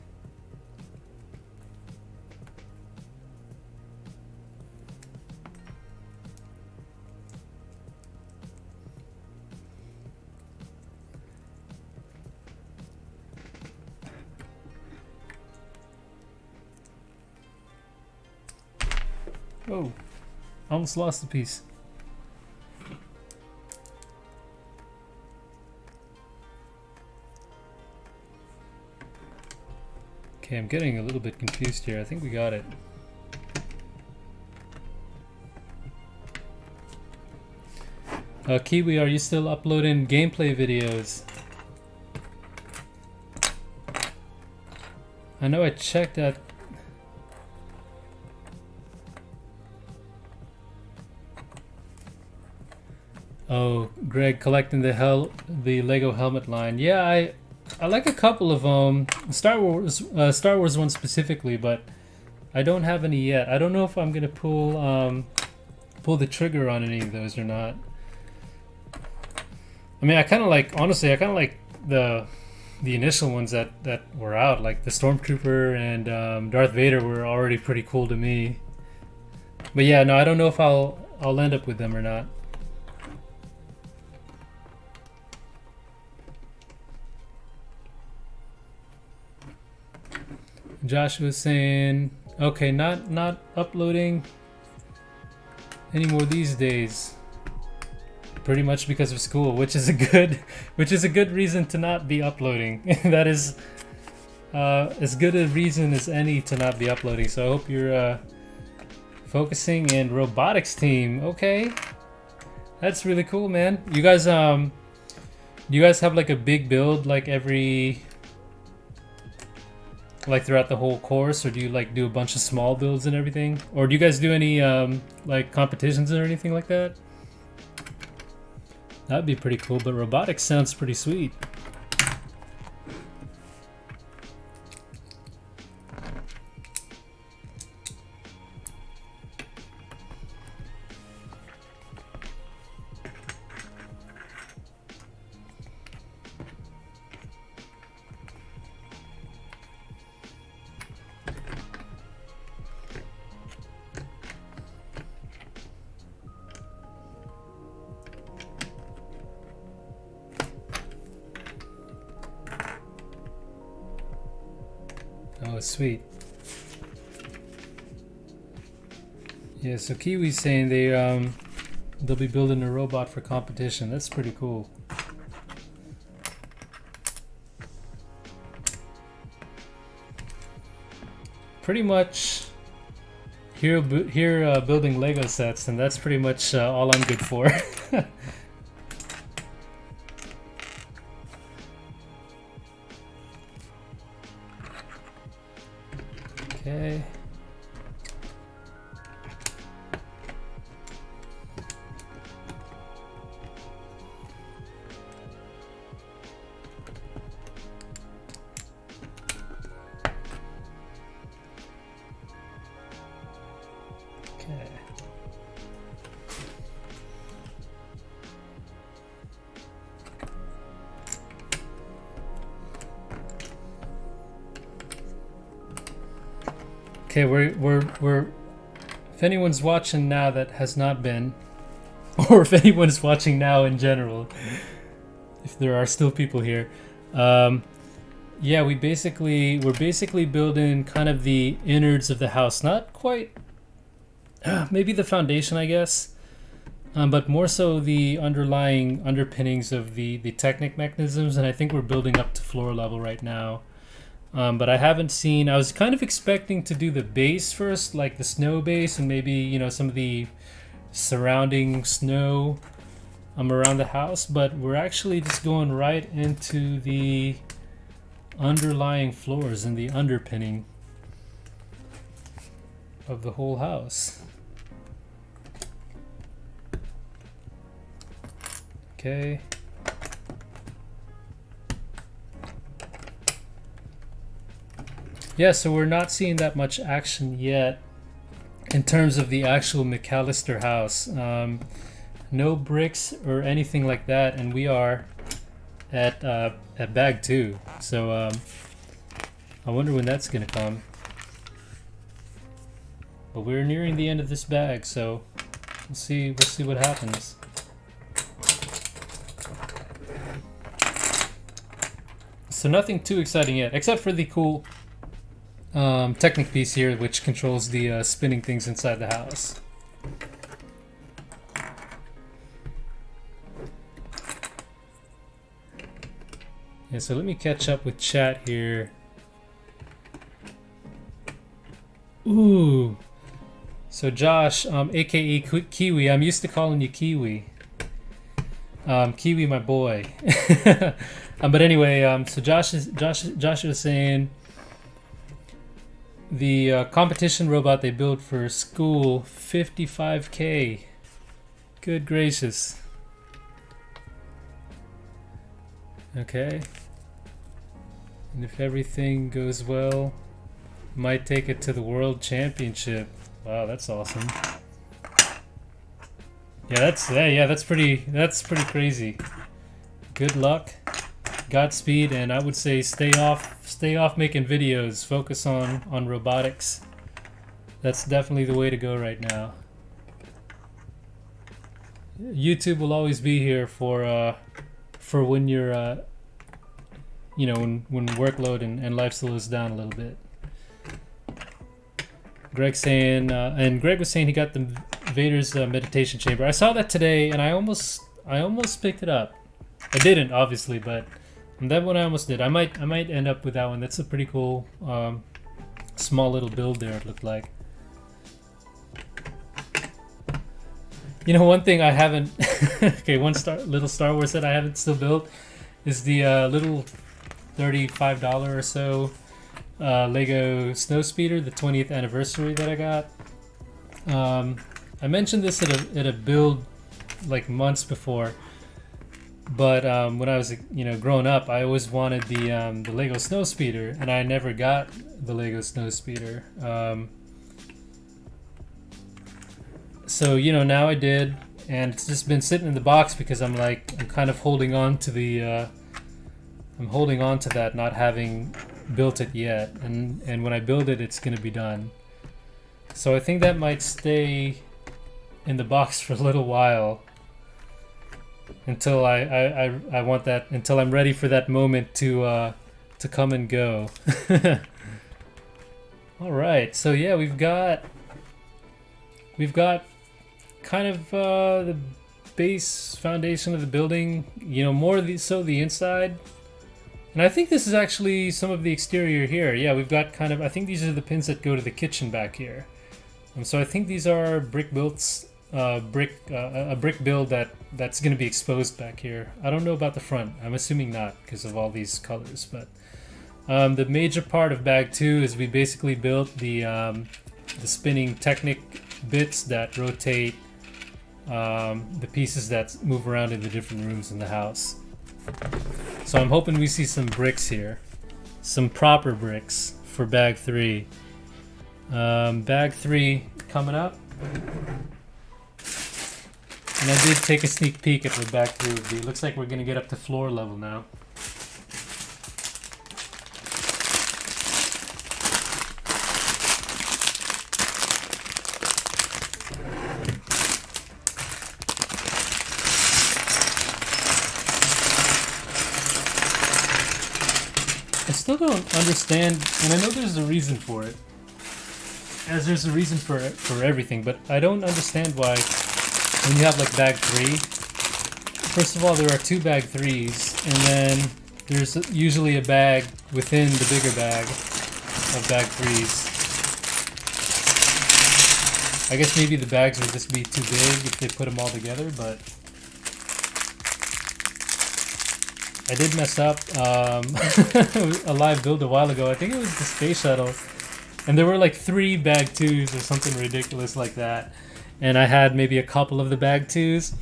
Oh, almost lost a piece. Okay, I'm getting a little bit confused here. I think we got it. Kiwi, are you still uploading gameplay videos? I know I checked that. Oh, Greg collecting the Lego helmet line. Yeah, I like a couple of Star Wars one specifically, but I don't have any yet. I don't know if I'm gonna pull the trigger on any of those or not. I mean, I kind of like, honestly, I kind of like the initial ones that were out, like the Stormtrooper and Darth Vader were already pretty cool to me. But yeah, no, I don't know if I'll end up with them or not. Josh was saying, okay, not uploading anymore these days. Pretty much because of school, which is a good reason to not be uploading. That is as good a reason as any to not be uploading. So I hope you're focusing in robotics team. Okay, that's really cool, man. You guys do you guys have like a big build like throughout the whole course, or do you like do a bunch of small builds and everything, or do you guys do any like competitions or anything like that? That'd be pretty cool, but robotics sounds pretty sweet. Oh, sweet. Yeah, so Kiwi's saying they'll be building a robot for competition. That's pretty cool. Pretty much here building Lego sets, and that's pretty much all I'm good for. Okay. Okay. Okay, we're if anyone's watching now that has not been, or if anyone's watching now in general, if there are still people here, yeah, we're basically building kind of the innards of the house, not quite, maybe the foundation, I guess, but more so the underlying underpinnings of the Technic mechanisms, and I think we're building up to floor level right now. But I haven't seen, I was kind of expecting to do the base first, like the snow base, and maybe, you know, some of the surrounding snow around the house, but we're actually just going right into the underlying floors and the underpinning of the whole house. Okay. Yeah, so we're not seeing that much action yet in terms of the actual McAllister house. No bricks or anything like that, and we are at bag 2. So I wonder when that's gonna come. But we're nearing the end of this bag, so we'll see what happens. So nothing too exciting yet, except for the cool Technic piece here, which controls the spinning things inside the house. Yeah, so let me catch up with chat here. Ooh. So Josh, aka Kiwi, I'm used to calling you Kiwi. Kiwi, my boy. But anyway, so Josh was saying the competition robot they built for school, 55K. Good gracious. Okay. And if everything goes well, might take it to the World Championship. Wow, that's awesome. Yeah, that's pretty crazy. Good luck, Godspeed, and I would say stay off making videos. Focus on robotics. That's definitely the way to go right now. YouTube will always be here for when you're you know, when workload and life slows down a little bit. Greg saying, and Greg was saying he got the Vader's meditation chamber. I saw that today, and I almost picked it up. I didn't, obviously, but that one I almost did. I might end up with that one. That's a pretty cool, small little build there. It looked like. You know, one thing I haven't. Okay, little Star Wars that I haven't still built is the little $35 or so Lego Snowspeeder, the 20th anniversary that I got. I mentioned this at a build like months before, but when I was growing up, I always wanted the Lego Snowspeeder, and I never got the Lego Snowspeeder. So now I did, and it's just been sitting in the box because I'm kind of holding on to the I'm holding on to that, not having built it yet, and when I build it, it's gonna be done. So I think that might stay in the box for a little while until I want that, until I'm ready for that moment to come and go. All right, so yeah, we've got kind of the base foundation of the building, more the inside. And I think this is actually some of the exterior here. Yeah, we've got kind of, I think these are the pins that go to the kitchen back here. And so I think these are brick builds, a brick build that's going to be exposed back here. I don't know about the front. I'm assuming not because of all these colors. But the major part of bag 2 is we basically built the spinning Technic bits that rotate the pieces that move around in the different rooms in the house. So I'm hoping we see some bricks here, some proper bricks for bag 3. Bag 3 coming up, and I did take a sneak peek at what bag 3 would be. Looks like we're gonna get up to floor level now. I still don't understand, and I know there's a reason for it, as there's a reason for everything, but I don't understand why when you have like bag 3, first of all, there are 2 bag 3s, and then there's usually a bag within the bigger bag of bag 3s. I guess maybe the bags would just be too big if they put them all together, but I did mess up a live build a while ago. I think it was the space shuttle, and there were like 3 bag 2s or something ridiculous like that, and I had maybe a couple of the bag 2s,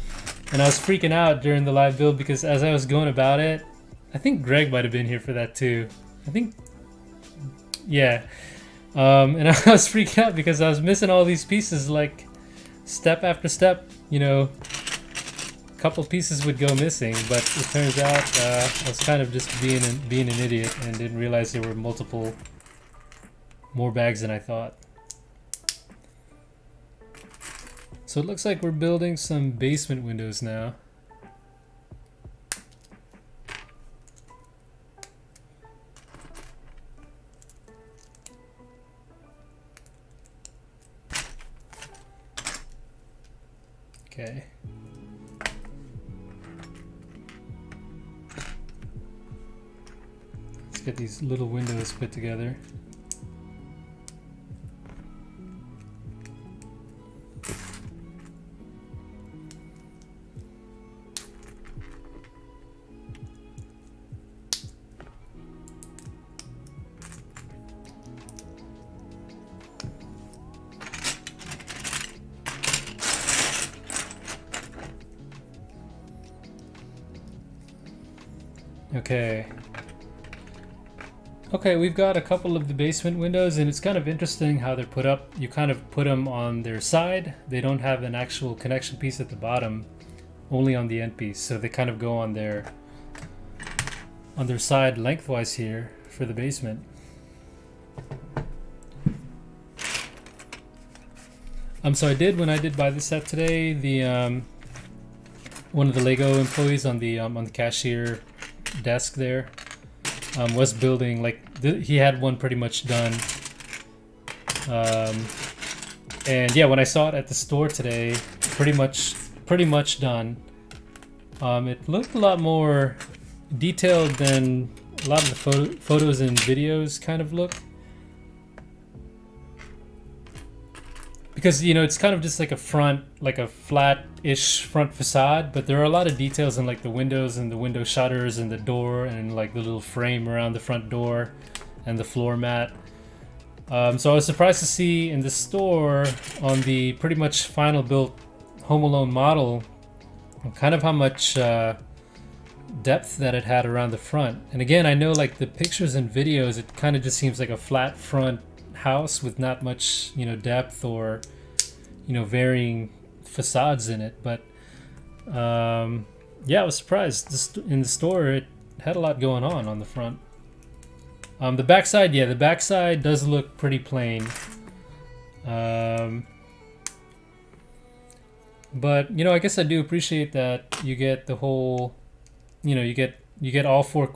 and I was freaking out during the live build because as I was going about it, I think Greg might have been here for that too. I think, yeah, and I was freaking out because I was missing all these pieces, like step after step, couple pieces would go missing, but it turns out I was kind of just being an idiot and didn't realize there were more bags than I thought. So it looks like we're building some basement windows now. Okay. Let's get these little windows put together. Okay. Okay, we've got a couple of the basement windows, and it's kind of interesting how they're put up. You kind of put them on their side. They don't have an actual connection piece at the bottom, only on the end piece. So they kind of go on their side lengthwise here for the basement. So I did, when I did buy the set today, the one of the Lego employees on the cashier desk there was building, like, he had one pretty much done. And yeah, when I saw it at the store today, pretty much done. It looked a lot more detailed than a lot of the photos and videos kind of look. Because, you know, it's kind of just like a front, like a flat-ish front facade, but there are a lot of details in like the windows and the window shutters and the door and like the little frame around the front door and the floor mat. So I was surprised to see in the store on the pretty much final built Home Alone model kind of how much depth that it had around the front. And again, I know like the pictures and videos, it kind of just seems like a flat front house with not much, you know, depth or, you know, varying facades in it. But yeah, I was surprised. In the store, it had a lot going on the front. The backside, yeah, the backside does look pretty plain. But, you know, I guess I do appreciate that you get the whole, you know, you get all four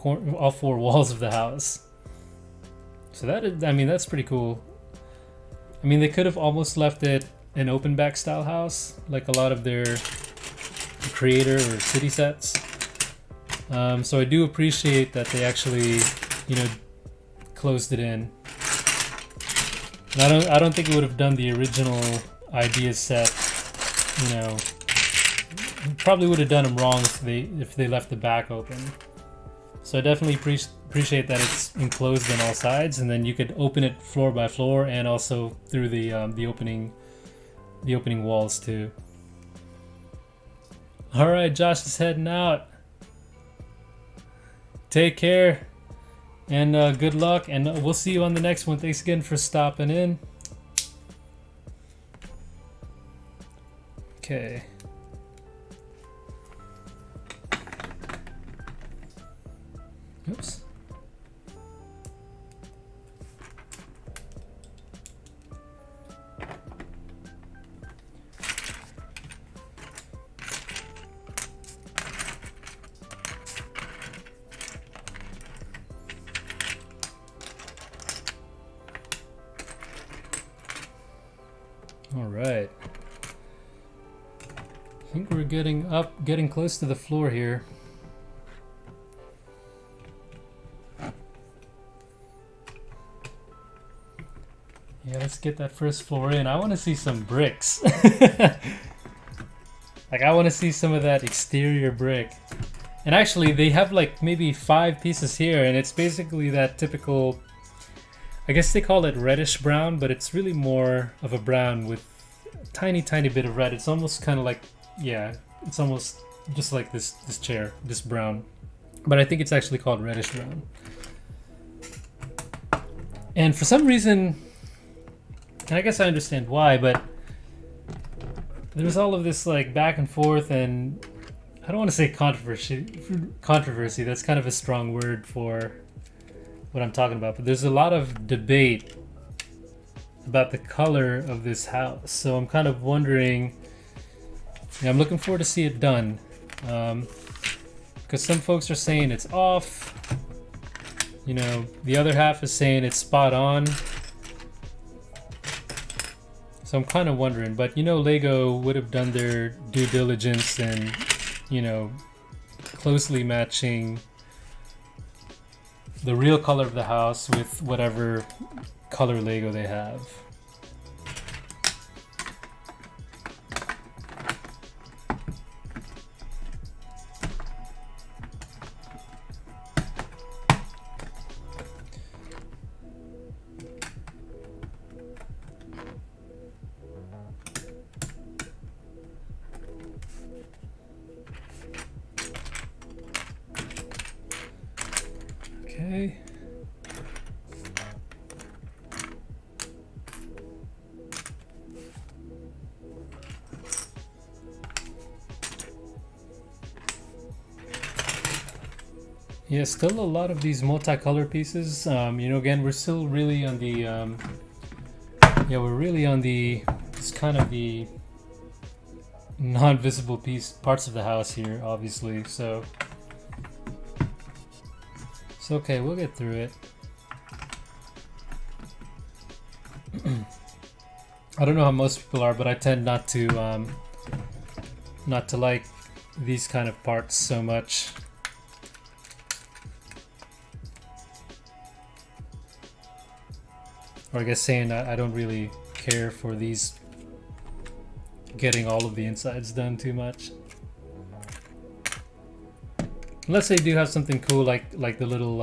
walls of the house. So that is, I mean, that's pretty cool. I mean, they could have almost left it an open back style house, like a lot of their creator or city sets. So I do appreciate that they actually, you know, closed it in. And I don't think it would have done the original idea set. You know, probably would have done them wrong if they left the back open. So I definitely appreciate that it's enclosed on all sides, and then you could open it floor by floor and also through the opening walls too. All right, Josh is heading out. Take care, and good luck, and we'll see you on the next one. Thanks again for stopping in. Okay. Oops. All right. I think we're getting close to the floor here. Yeah, let's get that first floor in. I want to see some bricks. Like, I want to see some of that exterior brick. And actually, they have like maybe 5 pieces here, and it's basically that typical, I guess they call it reddish brown, but it's really more of a brown with a tiny bit of red. It's almost kind of like, yeah, it's almost just like this chair, this brown. But I think it's actually called reddish brown. And for some reason, and I guess I understand why, but there's all of this like back and forth, and I don't want to say controversy. That's kind of a strong word for what I'm talking about, but there's a lot of debate about the color of this house. So I'm kind of wondering, yeah, I'm looking forward to see it done, because some folks are saying it's off, you know, the other half is saying it's spot on. So I'm kind of wondering, but you know, Lego would have done their due diligence and, you know, closely matching the real color of the house with whatever color Lego they have. Okay. Yeah, still a lot of these multicolor pieces. You know, again, we're still really on the, yeah, we're really on the, it's kind of the non-visible parts of the house here, obviously. So it's okay, we'll get through it. I don't know how most people are, but I tend not to like these kind of parts so much. Or I guess saying I don't really care for these getting all of the insides done too much. Unless they do have something cool like the little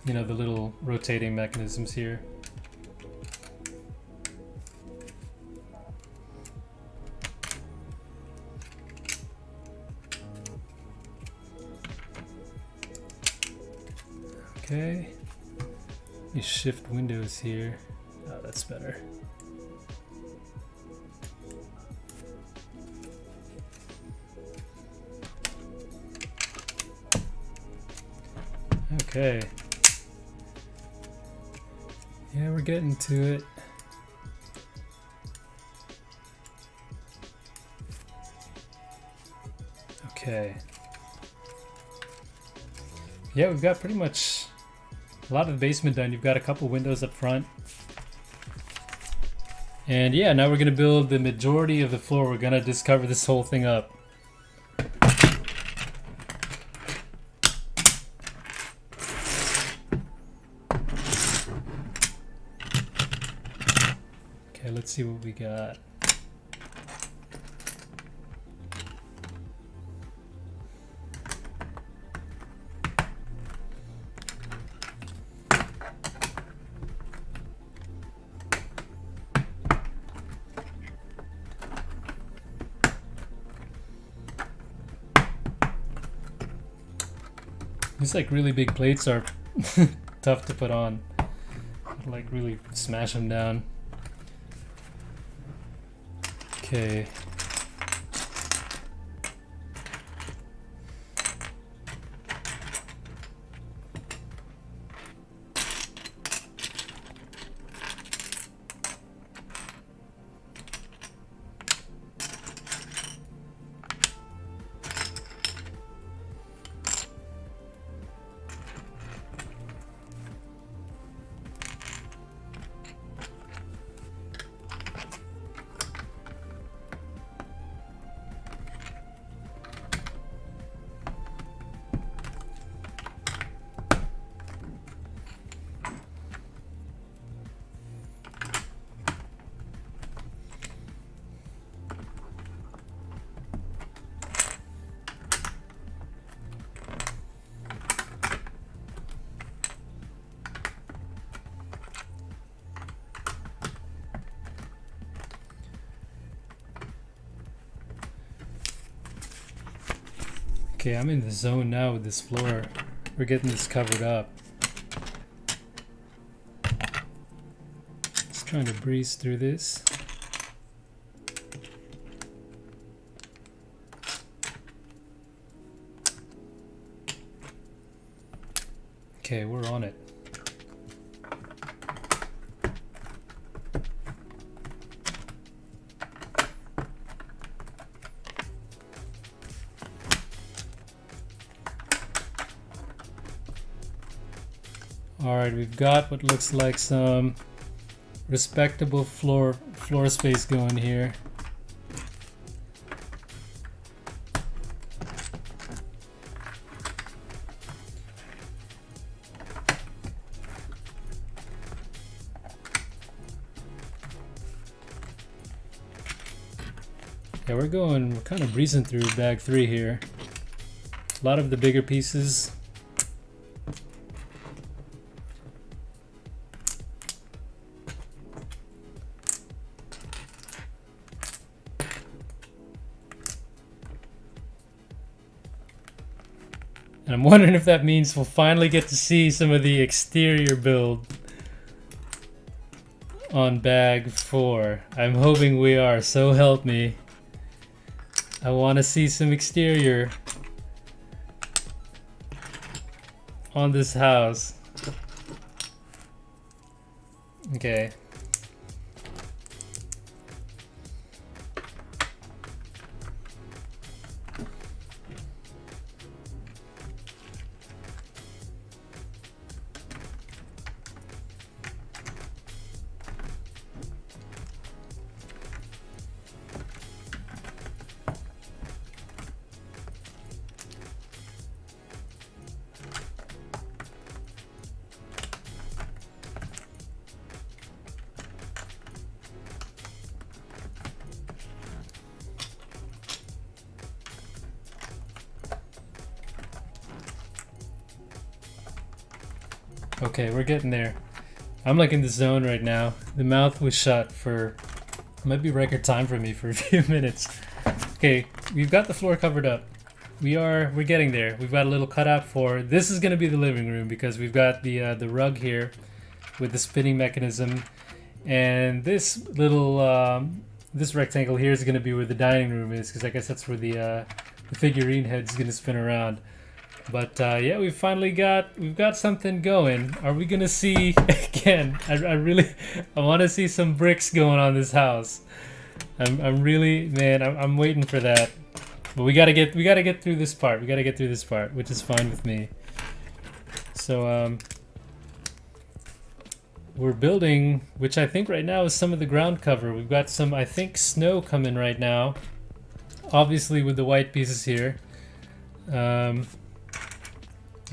you know, the little rotating mechanisms here. Okay. Let me shift windows here. Oh, that's better. Okay. Yeah, we're getting to it. Okay. Yeah, we've got pretty much a lot of the basement done. You've got a couple windows up front. And yeah, now we're gonna build the majority of the floor. We're gonna just cover this whole thing up. Okay, let's see what we got. These like really big plates are tough to put on. Like really smash them down. Okay. Okay, I'm in the zone now with this floor. We're getting this covered up. Just trying to breeze through this. Okay, we're on it. Alright, we've got what looks like some respectable floor space going here. Yeah, we're kind of breezing through bag 3 here. A lot of the bigger pieces. And I'm wondering if that means we'll finally get to see some of the exterior build on bag 4. I'm hoping we are, so help me. I want to see some exterior on this house. Okay. Okay, we're getting there. I'm like in the zone right now. The mouth was shut for, might be record time for me for a few minutes. Okay, we've got the floor covered up. We're getting there. We've got a little cutout for, this is gonna be the living room because we've got the rug here with the spinning mechanism. And this little, this rectangle here is gonna be where the dining room is, because I guess that's where the figurine head's gonna spin around. But yeah, we've got something going. Are we gonna see again? I want to see some bricks going on this house. I'm really, man, I'm waiting for that. But we gotta get through this part. We gotta get through this part, which is fine with me. So we're building, which I think right now is some of the ground cover. We've got some, I think, snow coming right now. Obviously with the white pieces here.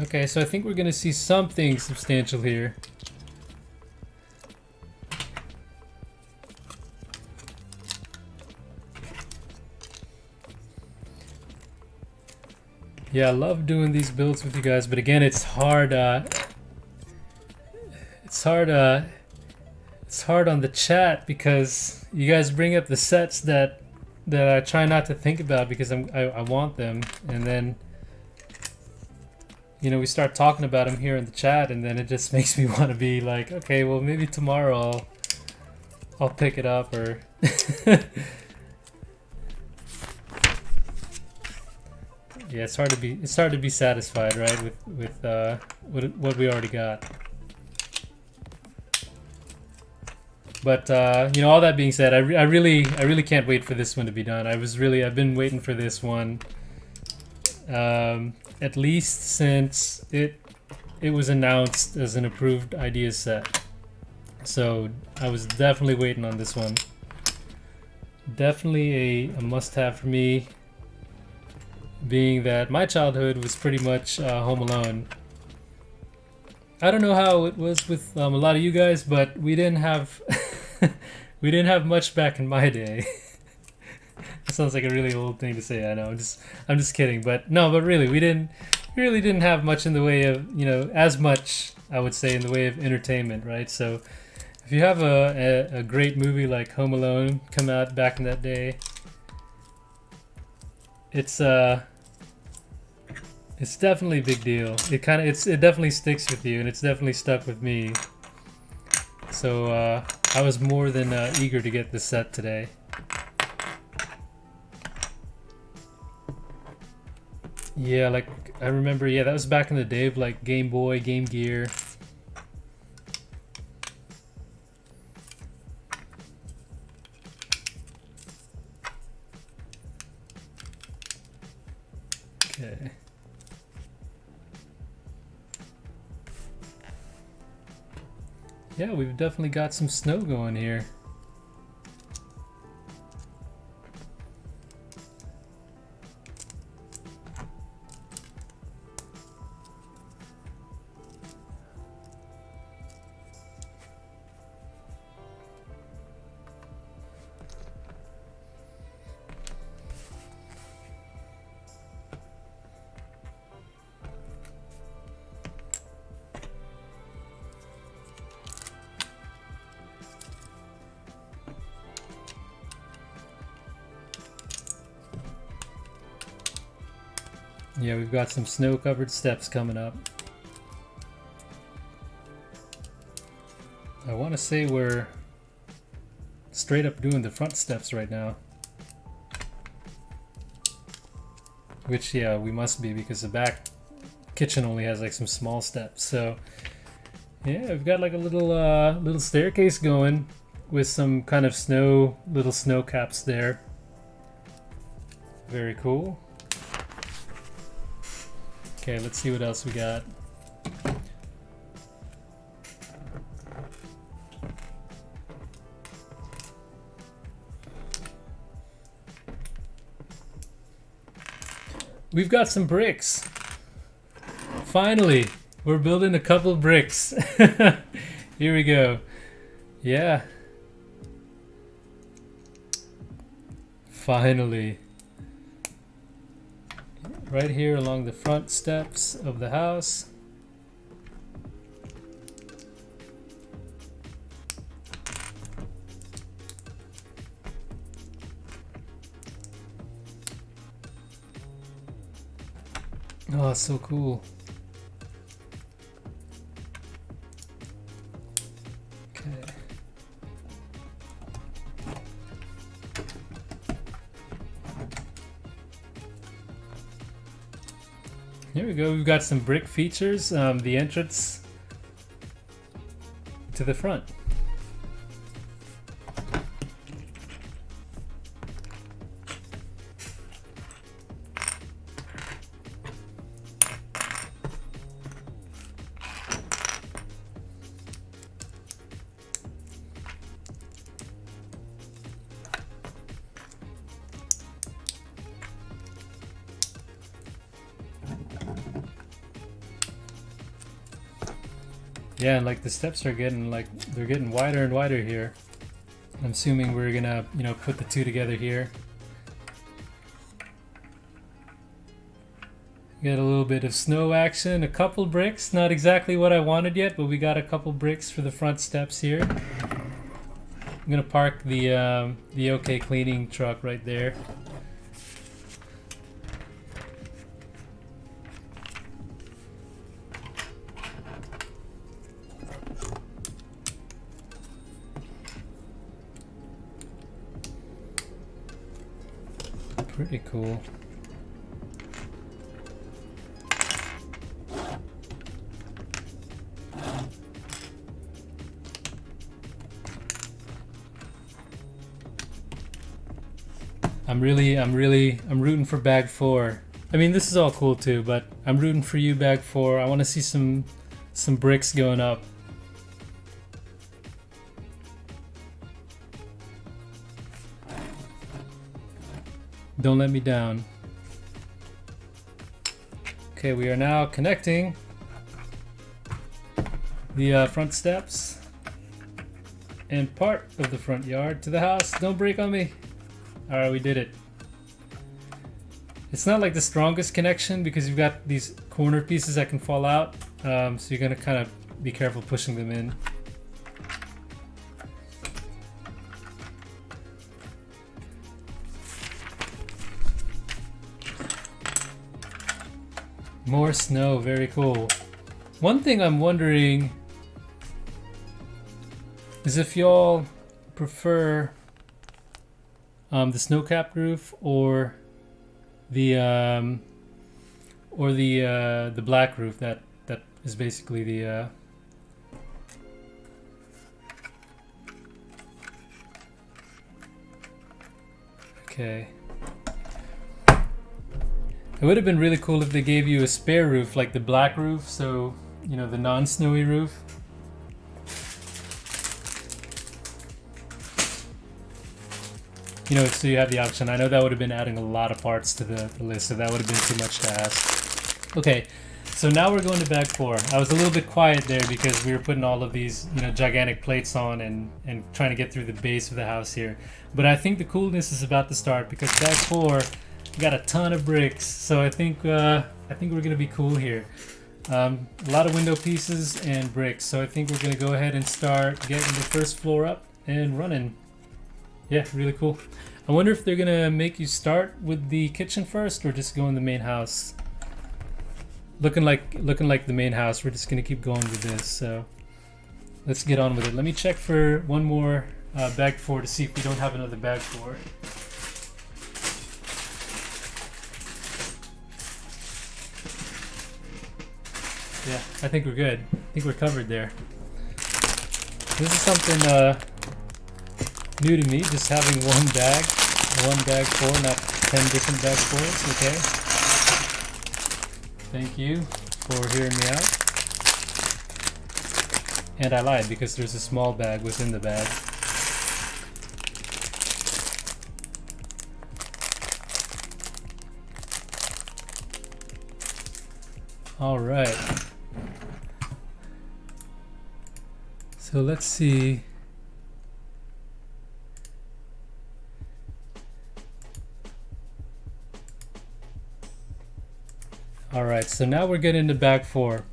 Okay, so I think we're gonna see something substantial here. Yeah, I love doing these builds with you guys, but again, it's hard. It's hard on the chat because you guys bring up the sets that I try not to think about because I want them, and then, you know, we start talking about them here in the chat, and then it just makes me want to be like, okay, well, maybe tomorrow I'll pick it up, or yeah, it's hard to be satisfied, right, with what we already got. But you know, all that being said, I really can't wait for this one to be done. I've been waiting for this one. At least since it was announced as an approved idea set. So I was definitely waiting on this one. Definitely a must-have for me, being that my childhood was pretty much Home Alone. I don't know how it was with a lot of you guys, but we didn't have we didn't have much back in my day. That sounds like a really old thing to say. I know. I'm just kidding. But no. But really, we really didn't have much in the way of, you know, as much, I would say, in the way of entertainment, right? So if you have a great movie like Home Alone come out back in that day, it's definitely a big deal. It definitely sticks with you, and it's definitely stuck with me. So I was more than eager to get this set today. Yeah, like, I remember, yeah, that was back in the day of, like, Game Boy, Game Gear. Okay. Yeah, we've definitely got some snow going here. Yeah, we've got some snow-covered steps coming up. I want to say we're straight up doing the front steps right now. Which, yeah, we must be because the back kitchen only has like some small steps. So, yeah, we've got like a little staircase going with some kind of little snow caps there. Very cool. Okay, let's see what else we got. We've got some bricks. Finally, we're building a couple bricks. Here we go. Yeah. Finally. Right here along the front steps of the house. Oh, it's so cool. Okay. Here we go. We've got some brick features. The entrance to the front. Yeah, and like the steps are getting they're getting wider and wider here. I'm assuming we're gonna, put the two together here. Get a little bit of snow action, a couple bricks, not exactly what I wanted yet, but we got a couple bricks for the front steps here. I'm gonna park the OK Cleaning truck right there. Pretty cool. I'm rooting for bag 4. I mean, this is all cool too, but I'm rooting for you, bag 4. I want to see some bricks going up. Don't let me down. Okay, we are now connecting the front steps and part of the front yard to the house. Don't break on me. Alright, we did it. It's not like the strongest connection because you've got these corner pieces that can fall out. So you're gonna kind of be careful pushing them in. More snow, very cool. One thing I'm wondering is if y'all prefer the snow-capped roof or the black roof that is basically the okay. It would have been really cool if they gave you a spare roof like the black roof, so the non-snowy roof. So you have the option. I know that would have been adding a lot of parts to the list, so that would have been too much to ask. Okay, so now we're going to bag 4. I was a little bit quiet there because we were putting all of these, gigantic plates on and trying to get through the base of the house here. But I think the coolness is about to start because bag 4 got a ton of bricks, so I think we're gonna be cool here. A lot of window pieces and bricks, so I think we're gonna go ahead and start getting the first floor up and running. Yeah, really cool. I wonder if they're gonna make you start with the kitchen first or just go in the main house. looking like the main house. We're just gonna keep going with this. So let's get on with it. Let me check for one more bag 4 to see if we don't have another bag 4. Yeah, I think we're good. I think we're covered there. This is something new to me, just having one bag 4, not 10 different bag 4s, okay? Thank you for hearing me out. And I lied because there's a small bag within the bag. All right. So let's see. All right, so now we're getting into bag 4.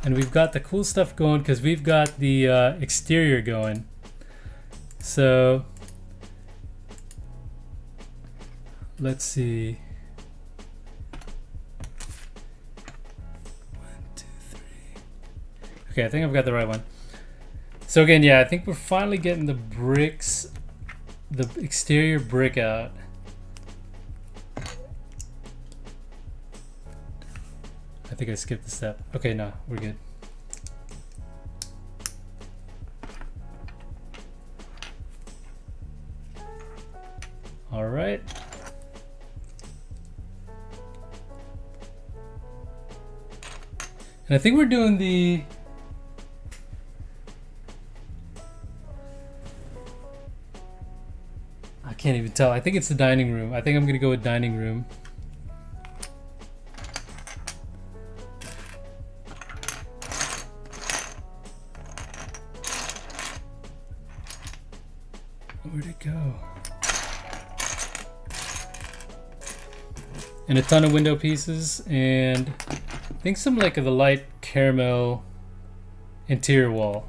And we've got the cool stuff going because we've got the exterior going. So let's see. 1, 2, 3. Okay, I think I've got the right one. So again, yeah, I think we're finally getting the bricks, the exterior brick out. I think I skipped a step. Okay, no, we're good. All right. And I think we're doing the I can't even tell. I think it's the dining room. I think I'm gonna go with dining room. Where'd it go? And a ton of window pieces, and I think some like the light caramel interior wall.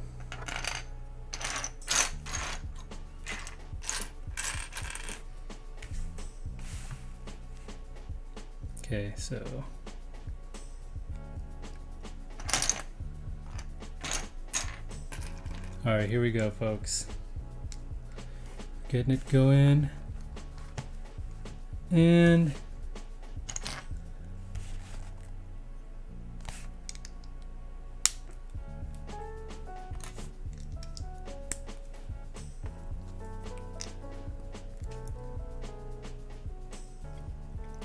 Okay, so all right, here we go, folks. Getting it going, and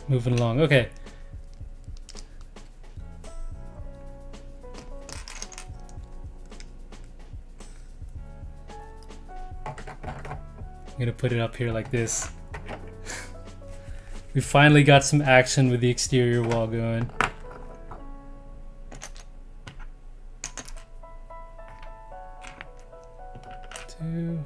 moving along. Okay. I'm gonna put it up here like this. We finally got some action with the exterior wall going. Two.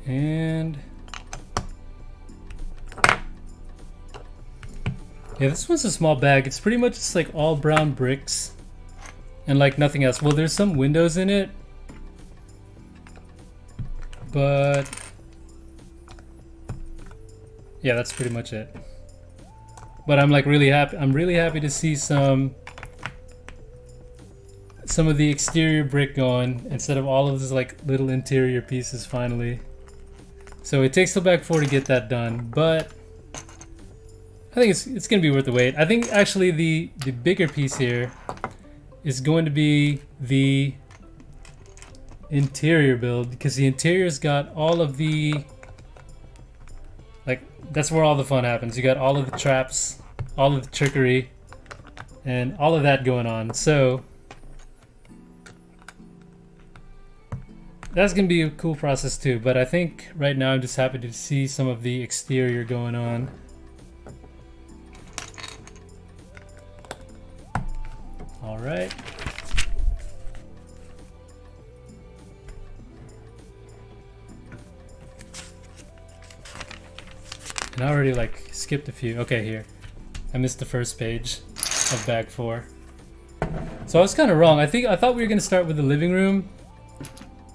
And yeah, this one's a small bag. It's pretty much just like all brown bricks and like nothing else. Well, there's some windows in it, but yeah, that's pretty much it. But I'm like really happy. I'm really happy to see some of the exterior brick going instead of all of these like little interior pieces finally. So it takes till bag 4 to get that done, but I think it's gonna be worth the wait. I think actually the bigger piece here is going to be the interior build, because the interior's got all of the, like, that's where all the fun happens. You got all of the traps, all of the trickery, and all of that going on. So that's gonna be a cool process too, but I think right now I'm just happy to see some of the exterior going on. All right. And I already like skipped a few. Okay, here. I missed the first page of bag 4. So I was kind of wrong. I thought we were gonna start with the living room.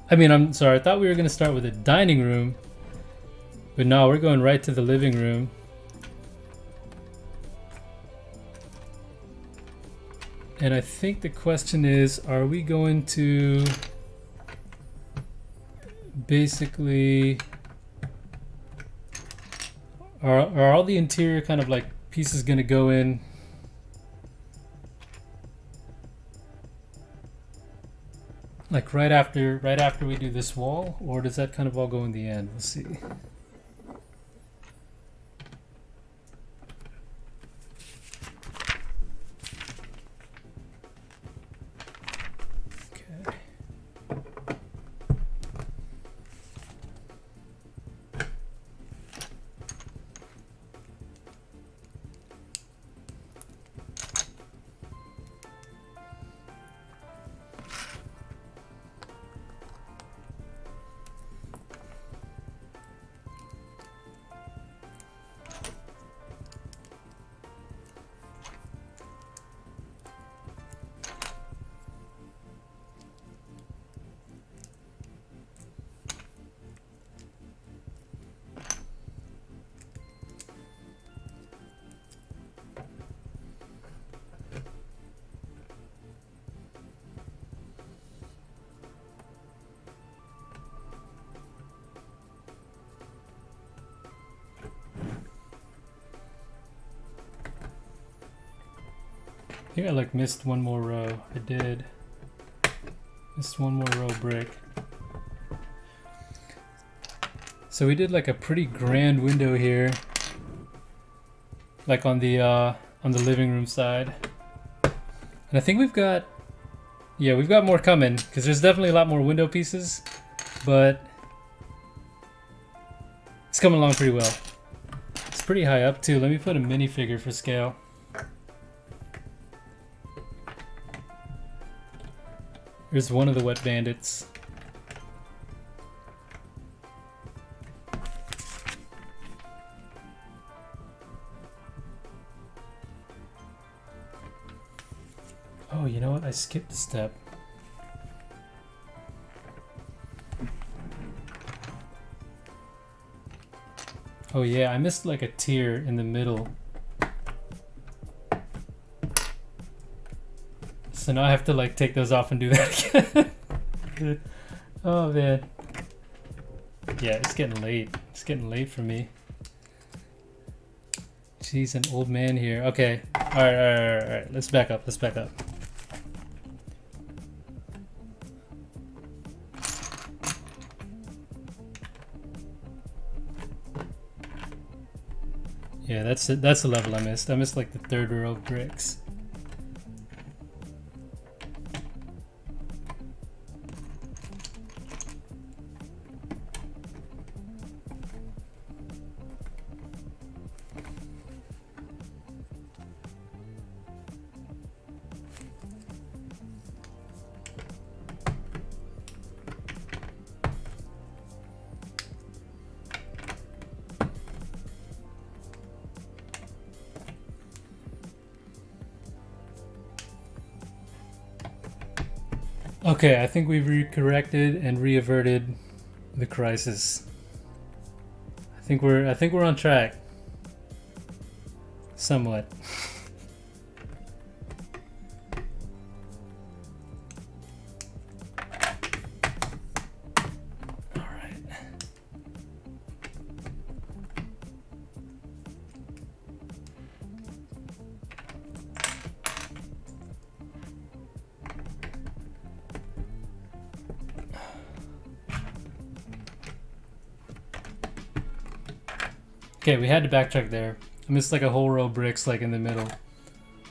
I'm sorry. I thought we were gonna start with the dining room, but no, we're going right to the living room. And I think the question is, are we going to basically, are all the interior kind of like pieces gonna go in like right after we do this wall, or does that kind of all go in the end? We'll see. I think I like missed one more row. I did. Missed one more row brick. So we did like a pretty grand window here, like on the living room side. And I think we've got more coming, because there's definitely a lot more window pieces, but it's coming along pretty well. It's pretty high up too. Let me put a minifigure for scale. Here's one of the Wet Bandits. Oh, you know what? I skipped a step. Oh yeah, I missed like a tier in the middle. So now I have to like take those off and do that again. Oh man. Yeah, it's getting late. It's getting late for me. Jeez, an old man here. Okay. Alright. Let's back up. Yeah, that's the level I missed. I missed like the third row of bricks. Okay, I think we've recorrected and reaverted the crisis. I think we're on track. Somewhat. All right. Okay, we had to backtrack there. I missed like a whole row of bricks like in the middle.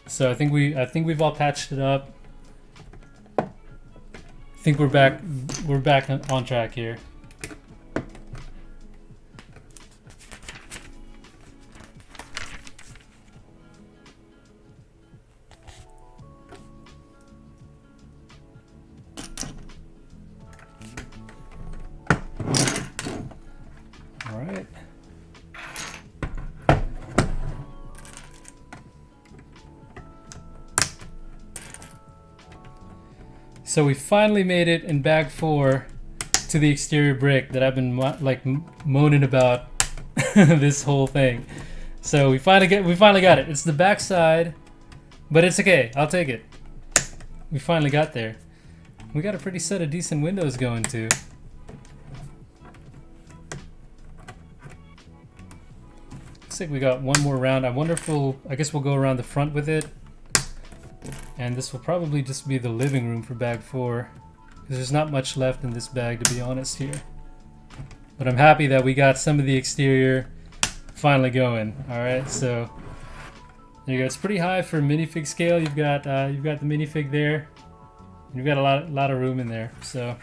So I think we've all patched it up. I think we're back on track here. All right. So we finally made it in bag 4 to the exterior brick that I've been like moaning about this whole thing. So we finally got it. It's the back side, but it's okay. I'll take it. We finally got there. We got a pretty set of decent windows going too. Looks like we got one more round. I wonder if I guess we'll go around the front with it. And this will probably just be the living room for bag 4. Because there's not much left in this bag, to be honest here. But I'm happy that we got some of the exterior finally going. Alright, so there you go. It's pretty high for minifig scale. You've got the minifig there. You've got a lot of room in there. So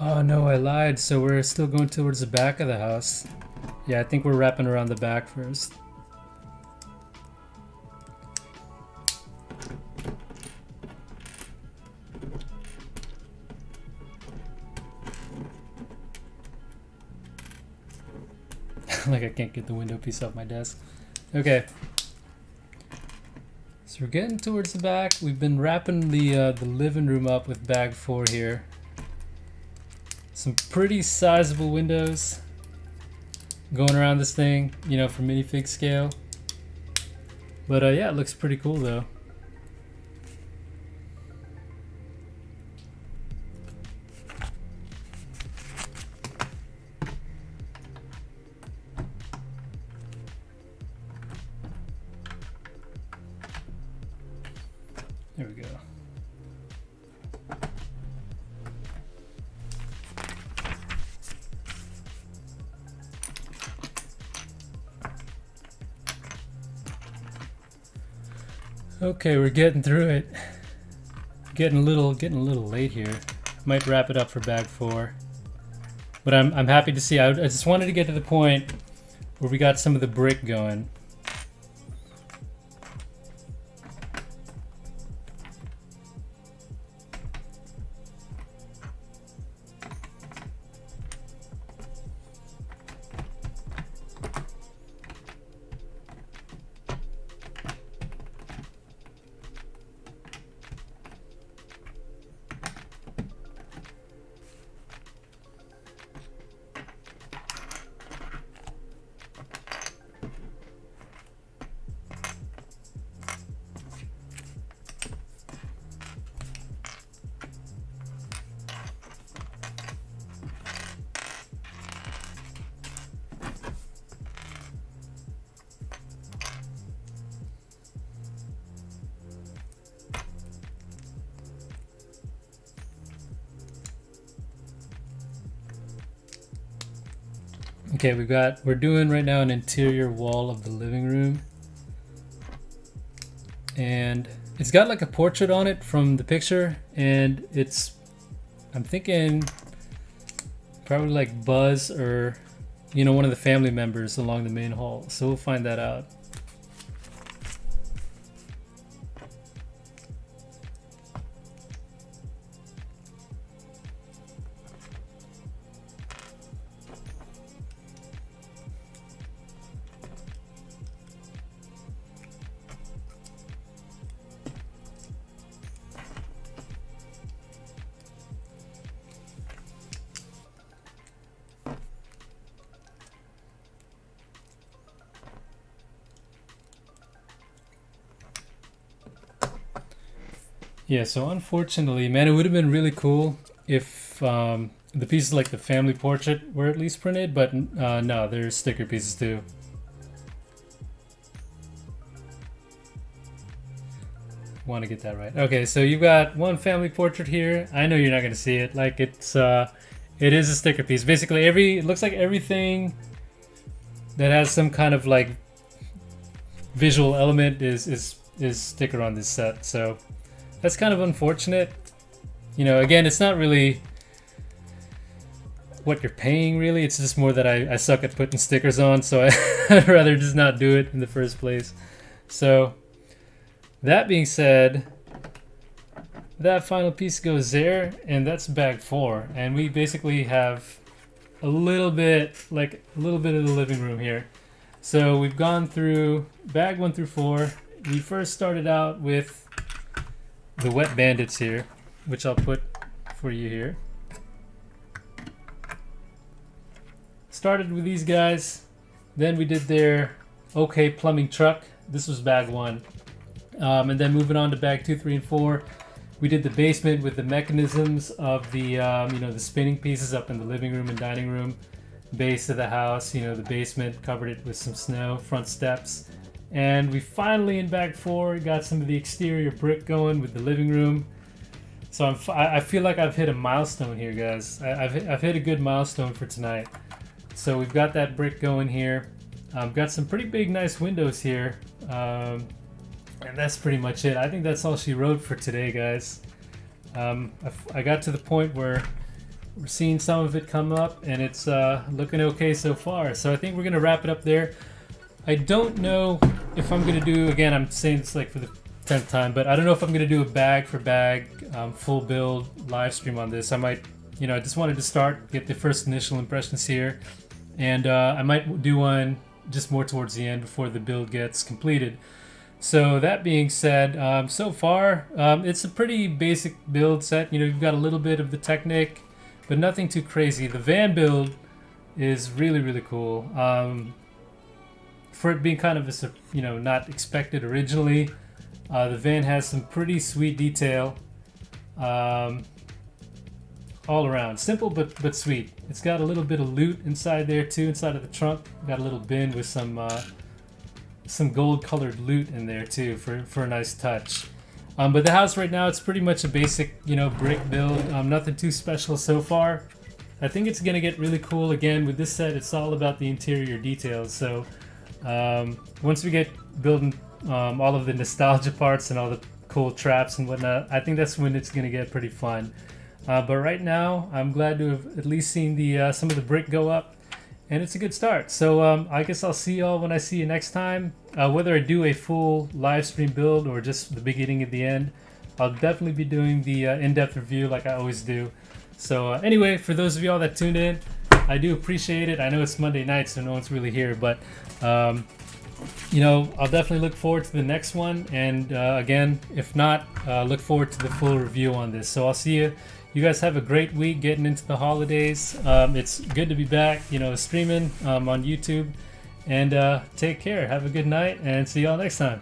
oh no, I lied. So we're still going towards the back of the house. Yeah, I think we're wrapping around the back first. Like I can't get the window piece off my desk. Okay. So we're getting towards the back. We've been wrapping the living room up with bag 4 here. Some pretty sizable windows going around this thing, you know, for minifig scale. But yeah, it looks pretty cool though. There we go. Okay, we're getting through it. Getting a little late here. Might wrap it up for bag 4. But I'm happy to see. I just wanted to get to the point where we got some of the brick going. Okay, we're doing right now an interior wall of the living room. And it's got like a portrait on it from the picture, and I'm thinking probably like Buzz or, you know, one of the family members along the main hall. So we'll find that out. Yeah, so unfortunately, man, it would have been really cool if the pieces like the family portrait were at least printed, but no, there's sticker pieces too. Want to get that right. Okay, so you've got one family portrait here. I know you're not going to see it. Like it is a sticker piece. Basically, it looks like everything that has some kind of like visual element is sticker on this set. So that's kind of unfortunate. You know, again, it's not really what you're paying really. It's just more that I suck at putting stickers on, so I'd rather just not do it in the first place. So that being said, that final piece goes there, and that's bag 4. And we basically have a little bit of the living room here. So we've gone through bag 1 through 4. We first started out with the Wet Bandits here, which I'll put for you here. Started with these guys. Then we did their OK Plumbing Truck. This was bag 1. And then moving on to bag 2, 3, and 4, we did the basement with the mechanisms of the the spinning pieces up in the living room and dining room, base of the house. You know, the basement, covered it with some snow, front steps, and we finally in bag 4 got some of the exterior brick going with the living room. So I feel like I've hit a milestone here, guys. I've hit a good milestone for tonight. So we've got that brick going here. Got some pretty big, nice windows here. And that's pretty much it. I think that's all she wrote for today, guys. I got to the point where we're seeing some of it come up, and it's looking okay so far. So I think we're gonna wrap it up there. I don't know if I'm gonna do, again, I'm saying this like for the 10th time, but I don't know if I'm gonna do a bag for bag full build live stream on this. I might, I just wanted to start, get the first initial impressions here, and I might do one just more towards the end before the build gets completed. So that being said, so far it's a pretty basic build set. You've got a little bit of the Technic, but nothing too crazy. The van build is really, really cool. For it being kind of a, not expected originally, the van has some pretty sweet detail all around. Simple but sweet. It's got a little bit of loot inside there too, inside of the trunk. Got a little bin with some gold colored loot in there too for a nice touch. But the house right now, it's pretty much a basic brick build. Nothing too special so far. I think it's gonna get really cool. Again, with this set, it's all about the interior details. So once we get building all of the nostalgia parts and all the cool traps and whatnot, I think that's when it's gonna get pretty fun. But right now, I'm glad to have at least seen the some of the brick go up. And it's a good start. So I guess I'll see y'all when I see you next time. Whether I do a full live stream build or just the beginning and the end, I'll definitely be doing the in-depth review like I always do. So anyway, for those of y'all that tuned in, I do appreciate it. I know it's Monday night, so no one's really here, but I'll definitely look forward to the next one. And again, if not, look forward to the full review on this. So I'll see you. You guys have a great week getting into the holidays. It's good to be back, streaming on YouTube. And take care. Have a good night, and see y'all next time.